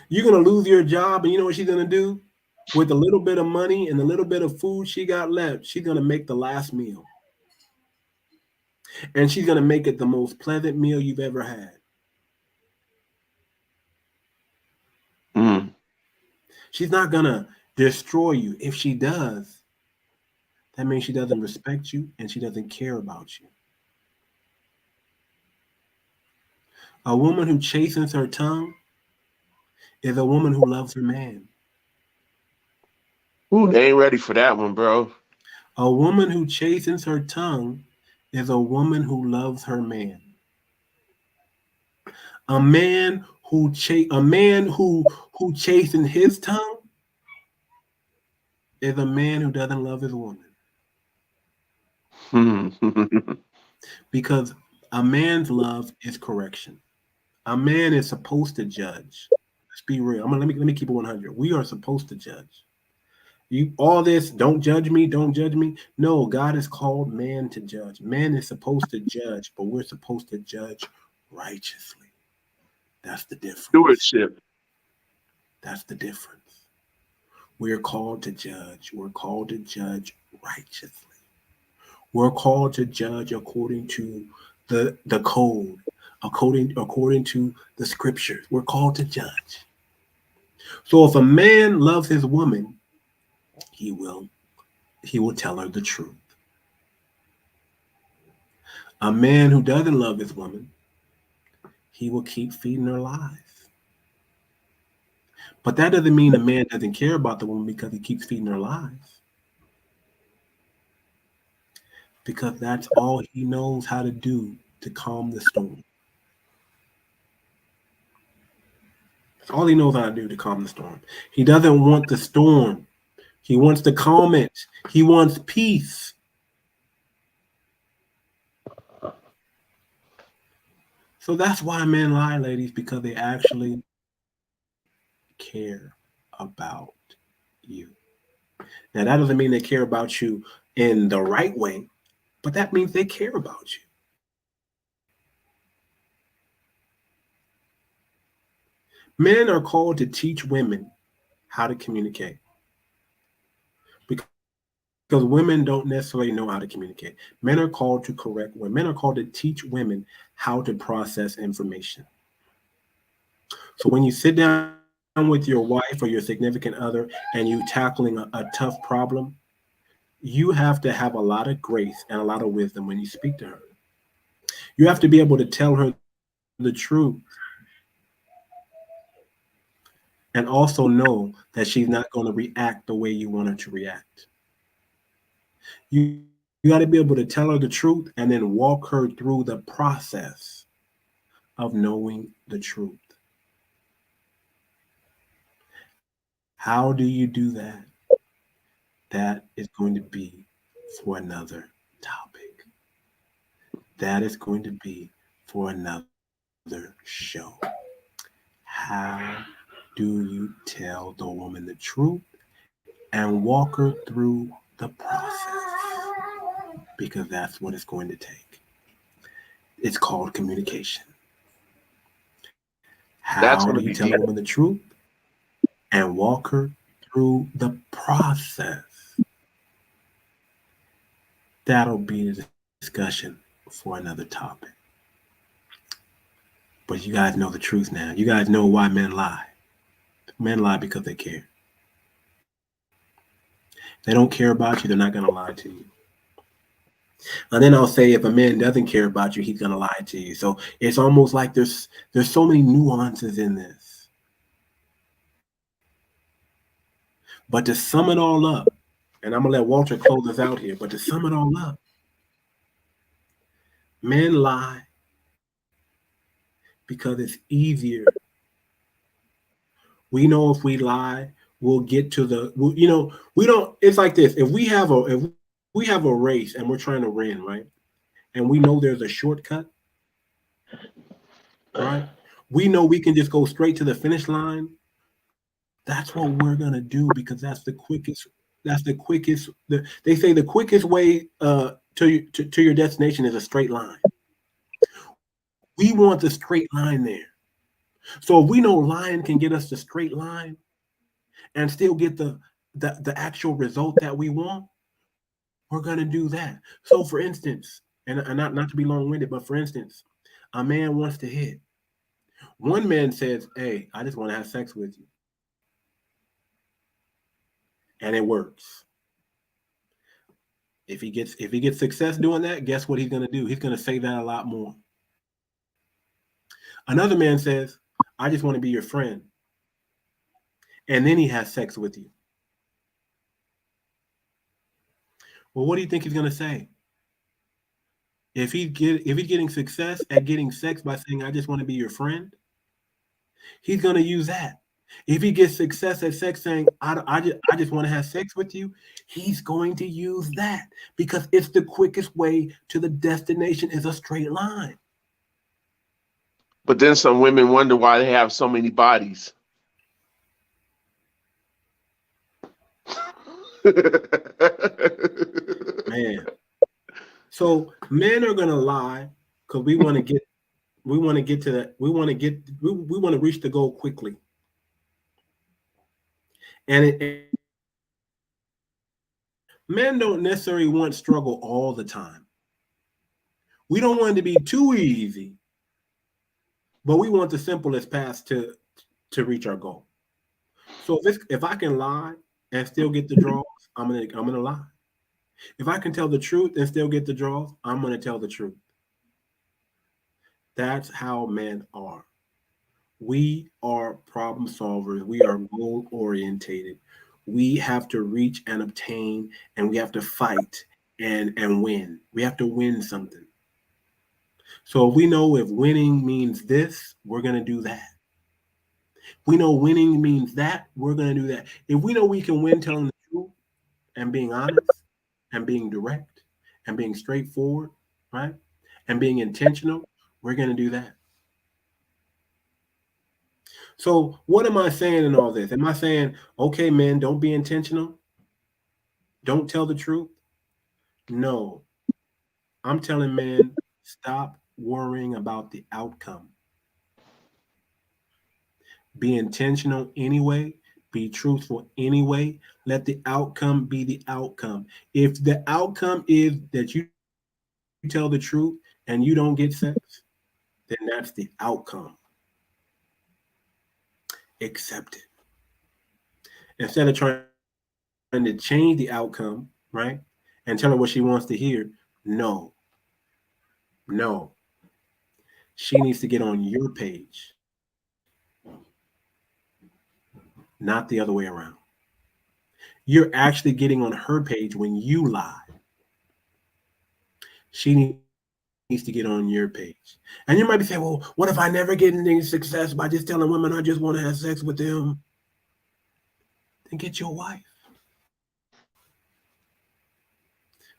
Speaker 2: You're going to lose your job, and you know what she's going to do? With a little bit of money and a little bit of food she got left, she's going to make the last meal. And she's going to make it the most pleasant meal you've ever had. She's not going to destroy you. If she does, that means she doesn't respect you and she doesn't care about you. A woman who chastens her tongue is a woman who loves her man.
Speaker 6: Ooh, they ain't ready for that one, bro.
Speaker 2: A woman who chastens her tongue is a woman who loves her man. A man who chastens his tongue is a man who doesn't love his woman. Because a man's love is correction. A man is supposed to judge. Let's be real. Let me keep it 100. We are supposed to judge. All this, don't judge me, don't judge me. No, God has called man to judge. Man is supposed to judge, but we're supposed to judge righteously. That's the difference.
Speaker 6: Stewardship.
Speaker 2: That's the difference. We're called to judge. We're called to judge righteously. We're called to judge according to the code, according to the scriptures. We're called to judge. So if a man loves his woman, he will tell her the truth. A man who doesn't love his woman, he will keep feeding her lies. But that doesn't mean a man doesn't care about the woman because he keeps feeding her lies. Because that's all he knows how to do to calm the storm. That's all he knows how to do to calm the storm. He doesn't want the storm. He wants to calm it. He wants peace. So that's why men lie, ladies, because they actually care about you. Now, that doesn't mean they care about you in the right way, but that means they care about you. Men are called to teach women how to communicate. Because women don't necessarily know how to communicate. Men are called to correct women. Men are called to teach women how to process information. So when you sit down with your wife or your significant other and you tackling a tough problem, you have to have a lot of grace and a lot of wisdom when you speak to her. You have to be able to tell her the truth and also know that she's not going to react the way you want her to react. You got to be able to tell her the truth and then walk her through the process of knowing the truth. How do you do that? That is going to be for another topic. That is going to be for another show. How do you tell the woman the truth and walk her through the process? Because that's what it's going to take. It's called communication.
Speaker 6: That's
Speaker 2: How
Speaker 6: going
Speaker 2: do
Speaker 6: to
Speaker 2: you
Speaker 6: be
Speaker 2: tell a woman the truth and walk her through the process? That'll be the discussion for another topic. But you guys know the truth now. You guys know why men lie. Men lie because they care. If they don't care about you, they're not going to lie to you. And then I'll say if a man doesn't care about you, he's going to lie to you. So it's almost like there's so many nuances in this. But to sum it all up, and I'm going to let Walter close us out here, but to sum it all up, men lie because it's easier. We know if we lie, we'll get to we don't, it's like this. If we have a race and we're trying to win, right? And we know there's a shortcut, right? We know we can just go straight to the finish line. That's what we're going to do because that's the quickest. They say the quickest way to your destination is a straight line. We want the straight line there. So if we know lying can get us the straight line and still get the actual result that we want, we're going to do that. So for instance, and not to be long-winded, but for instance, a man wants to hit. One man says, "Hey, I just want to have sex with you." And it works. If he gets success doing that, guess what he's going to do? He's going to say that a lot more. Another man says, "I just want to be your friend." And then he has sex with you. Well, what do you think he's going to say? If he's getting success at getting sex by saying, "I just want to be your friend," he's going to use that. If he gets success at sex saying, I just want to have sex with you, he's going to use that because it's the quickest way to the destination is a straight line.
Speaker 6: But then some women wonder why they have so many bodies.
Speaker 2: Man. So men are gonna lie because we want to get to that. We want to reach the goal quickly. And men don't necessarily want struggle all the time. We don't want it to be too easy, but we want the simplest path to reach our goal. So if I can lie and still get the draws, I'm gonna lie. If I can tell the truth and still get the draws, I'm gonna tell the truth. That's how men are. We are problem solvers. We are goal orientated. We have to reach and obtain, and we have to fight and win. We have to win something. So if we know if winning means this, we're going to do that. We know winning means that, we're going to do that. If we know we can win telling the truth and being honest and being direct and being straightforward, right? And being intentional, we're going to do that. So what am I saying in all this? Am I saying, okay, men, don't be intentional? Don't tell the truth? No. I'm telling men, stop worrying about the outcome. Be intentional anyway. Be truthful anyway. Let the outcome be the outcome. If the outcome is that you tell the truth and you don't get sex, then that's the outcome. Accept it. Instead of trying to change the outcome, right? And tell her what she wants to hear. No. She needs to get on your page, not the other way around. You're actually getting on her page when you lie. She needs to get on your page. And you might be saying, well, what if I never get any success by just telling women I just want to have sex with them? Then get your wife.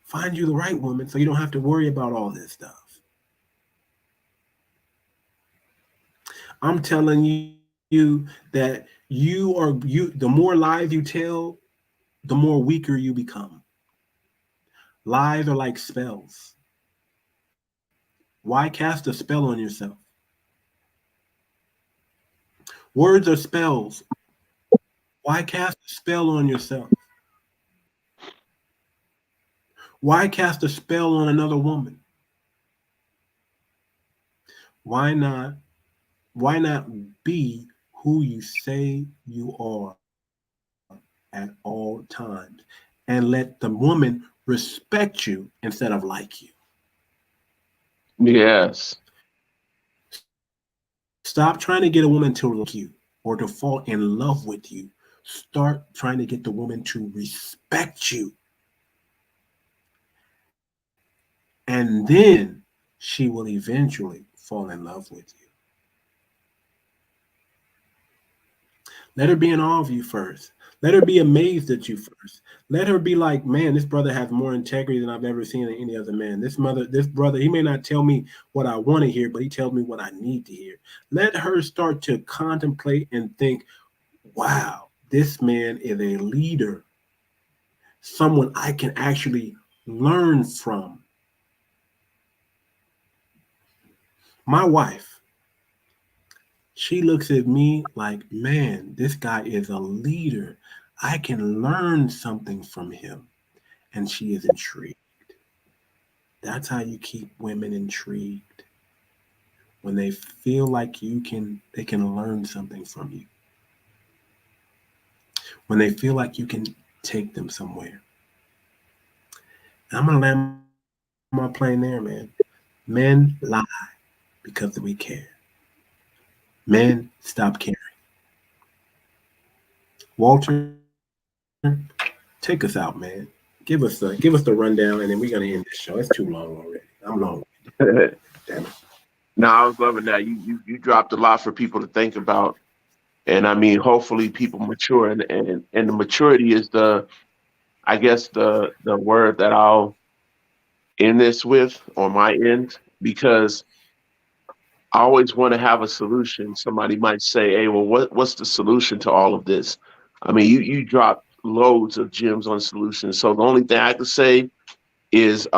Speaker 2: Find you the right woman so you don't have to worry about all this stuff. I'm telling you that the more lies you tell, the more weaker you become. Lies are like spells. Why cast a spell on yourself? Words are spells. Why cast a spell on yourself? Why cast a spell on another woman? Why not be who you say you are at all times and let the woman respect you instead of like you?
Speaker 6: Yes.
Speaker 2: Stop trying to get a woman to like you or to fall in love with you. Start trying to get the woman to respect you. And then she will eventually fall in love with you. Let her be in awe of you first. Let her be amazed at you first. Let her be like, man, this brother has more integrity than I've ever seen in any other man. This brother, he may not tell me what I want to hear, but he tells me what I need to hear. Let her start to contemplate and think, wow, this man is a leader, someone I can actually learn from. My wife, she looks at me like, man, this guy is a leader. I can learn something from him. And she is intrigued. That's how you keep women intrigued. When they feel like they can learn something from you. When they feel like you can take them somewhere. And I'm going to land my plane there, man. Men lie because we care. Men stop caring. Walter, take us out, man. Give us the rundown, and then we're gonna end this show. It's too long already. I'm long. Damn it.
Speaker 6: No, I was loving that. You dropped a lot for people to think about, and I mean, hopefully, people mature, and the maturity is I guess the word that I'll end this with on my end, because I always want to have a solution. Somebody might say, hey, well, what's the solution to all of this? I mean, you dropped loads of gems on solutions. So the only thing I could say is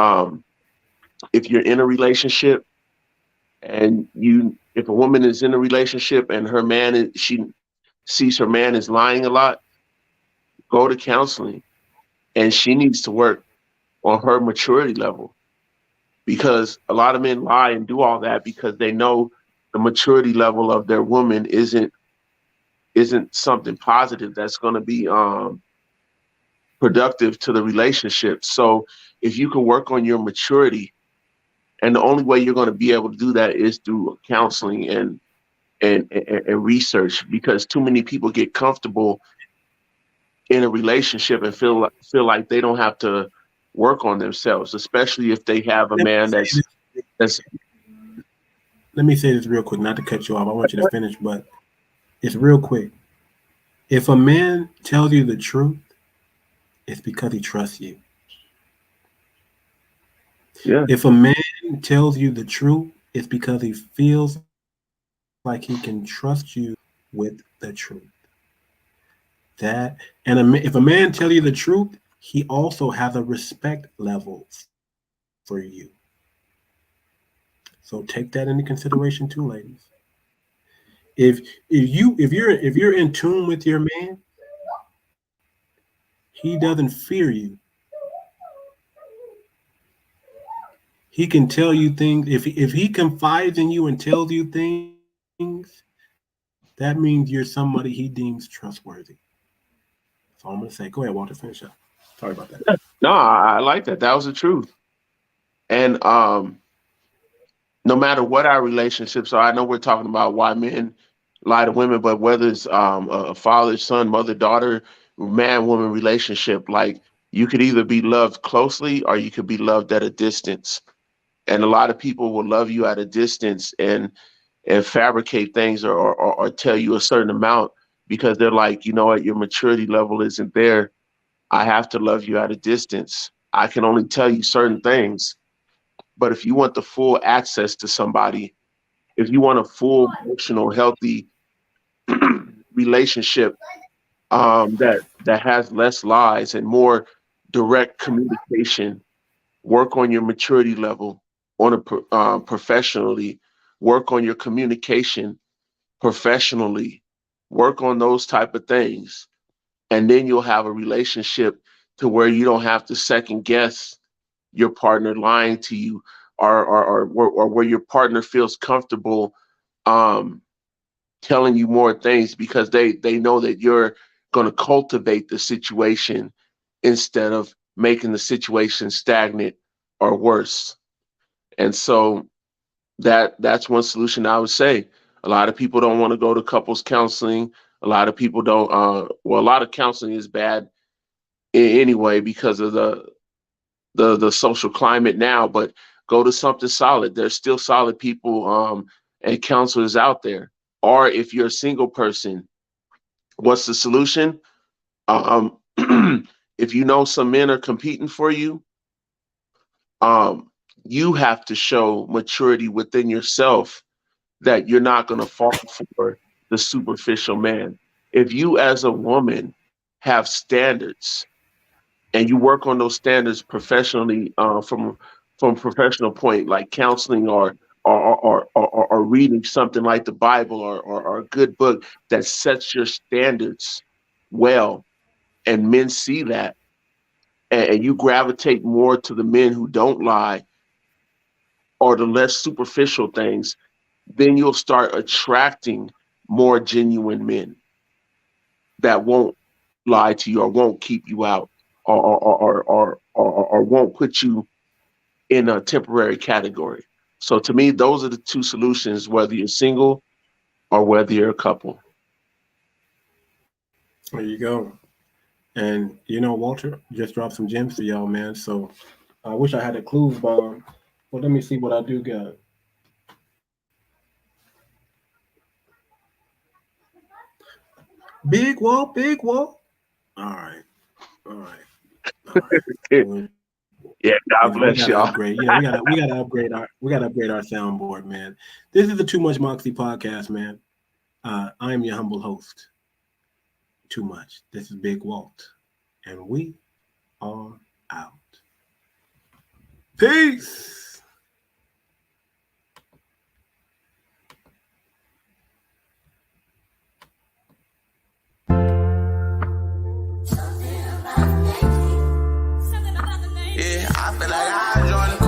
Speaker 6: if you're in a relationship and if a woman is in a relationship and she sees her man is lying a lot, go to counseling, and she needs to work on her maturity level. Because a lot of men lie and do all that because they know the maturity level of their woman isn't something positive that's going to be productive to the relationship. So if you can work on your maturity, and the only way you're going to be able to do that is through counseling and research, because too many people get comfortable in a relationship and feel like they don't have to work on themselves, especially if they have a man that's.
Speaker 2: Let me say this real quick, not to cut you off. I want you to finish, but it's real quick. If a man tells you the truth, it's because he trusts you.
Speaker 6: Yeah.
Speaker 2: If a man tells you the truth, it's because he feels like he can trust you with the truth. If a man tells you the truth, he also has a respect level for you. So take that into consideration too, ladies. If you're in tune with your man, he doesn't fear you. He can tell you things. If he confides in you and tells you things, that means you're somebody he deems trustworthy. That's all I'm gonna say. Go ahead, Walter, finish up. Sorry about that.
Speaker 6: No, I like that. That was the truth. And no matter what our relationships are, I know we're talking about why men lie to women, but whether it's a father, son, mother, daughter, man, woman relationship, like you could either be loved closely or you could be loved at a distance. And a lot of people will love you at a distance and fabricate things or tell you a certain amount because they're like, you know what, your maturity level isn't there. I have to love you at a distance. I can only tell you certain things. But if you want the full access to somebody, if you want a full, emotional, healthy relationship that has less lies and more direct communication, work on your maturity level professionally, work on your communication professionally, work on those type of things, and then you'll have a relationship to where you don't have to second guess your partner lying to you, or where your partner feels comfortable telling you more things because they know that you're going to cultivate the situation instead of making the situation stagnant or worse. And so that's one solution I would say. A lot of people don't want to go to couples counseling. A lot of people don't. Well, a lot of counseling is bad anyway because of the social climate now. But go to something solid. There's still solid people and counselors out there. Or if you're a single person, what's the solution? If you know some men are competing for you, you have to show maturity within yourself that you're not going to fall for the superficial man. If you as a woman have standards and you work on those standards professionally from a professional point, like counseling or reading something like the Bible or a good book that sets your standards well, and men see that, and you gravitate more to the men who don't lie or the less superficial things, then you'll start attracting more genuine men that won't lie to you or won't keep you out or won't put you in a temporary category. So to me, those are the two solutions, whether you're single or whether you're a couple.
Speaker 2: There you go. And, Walter just dropped some gems for y'all, man. So I wish I had a clues bomb. Well, let me see what I do got. Big wall, big wall. All right.
Speaker 6: Yeah, God bless y'all.
Speaker 2: We gotta upgrade our soundboard, man. This is the Too Much Moxie podcast, man. I am your humble host. Too Much. This is Big Walt, and we are out. Peace.
Speaker 4: Yeah, I feel like I joined the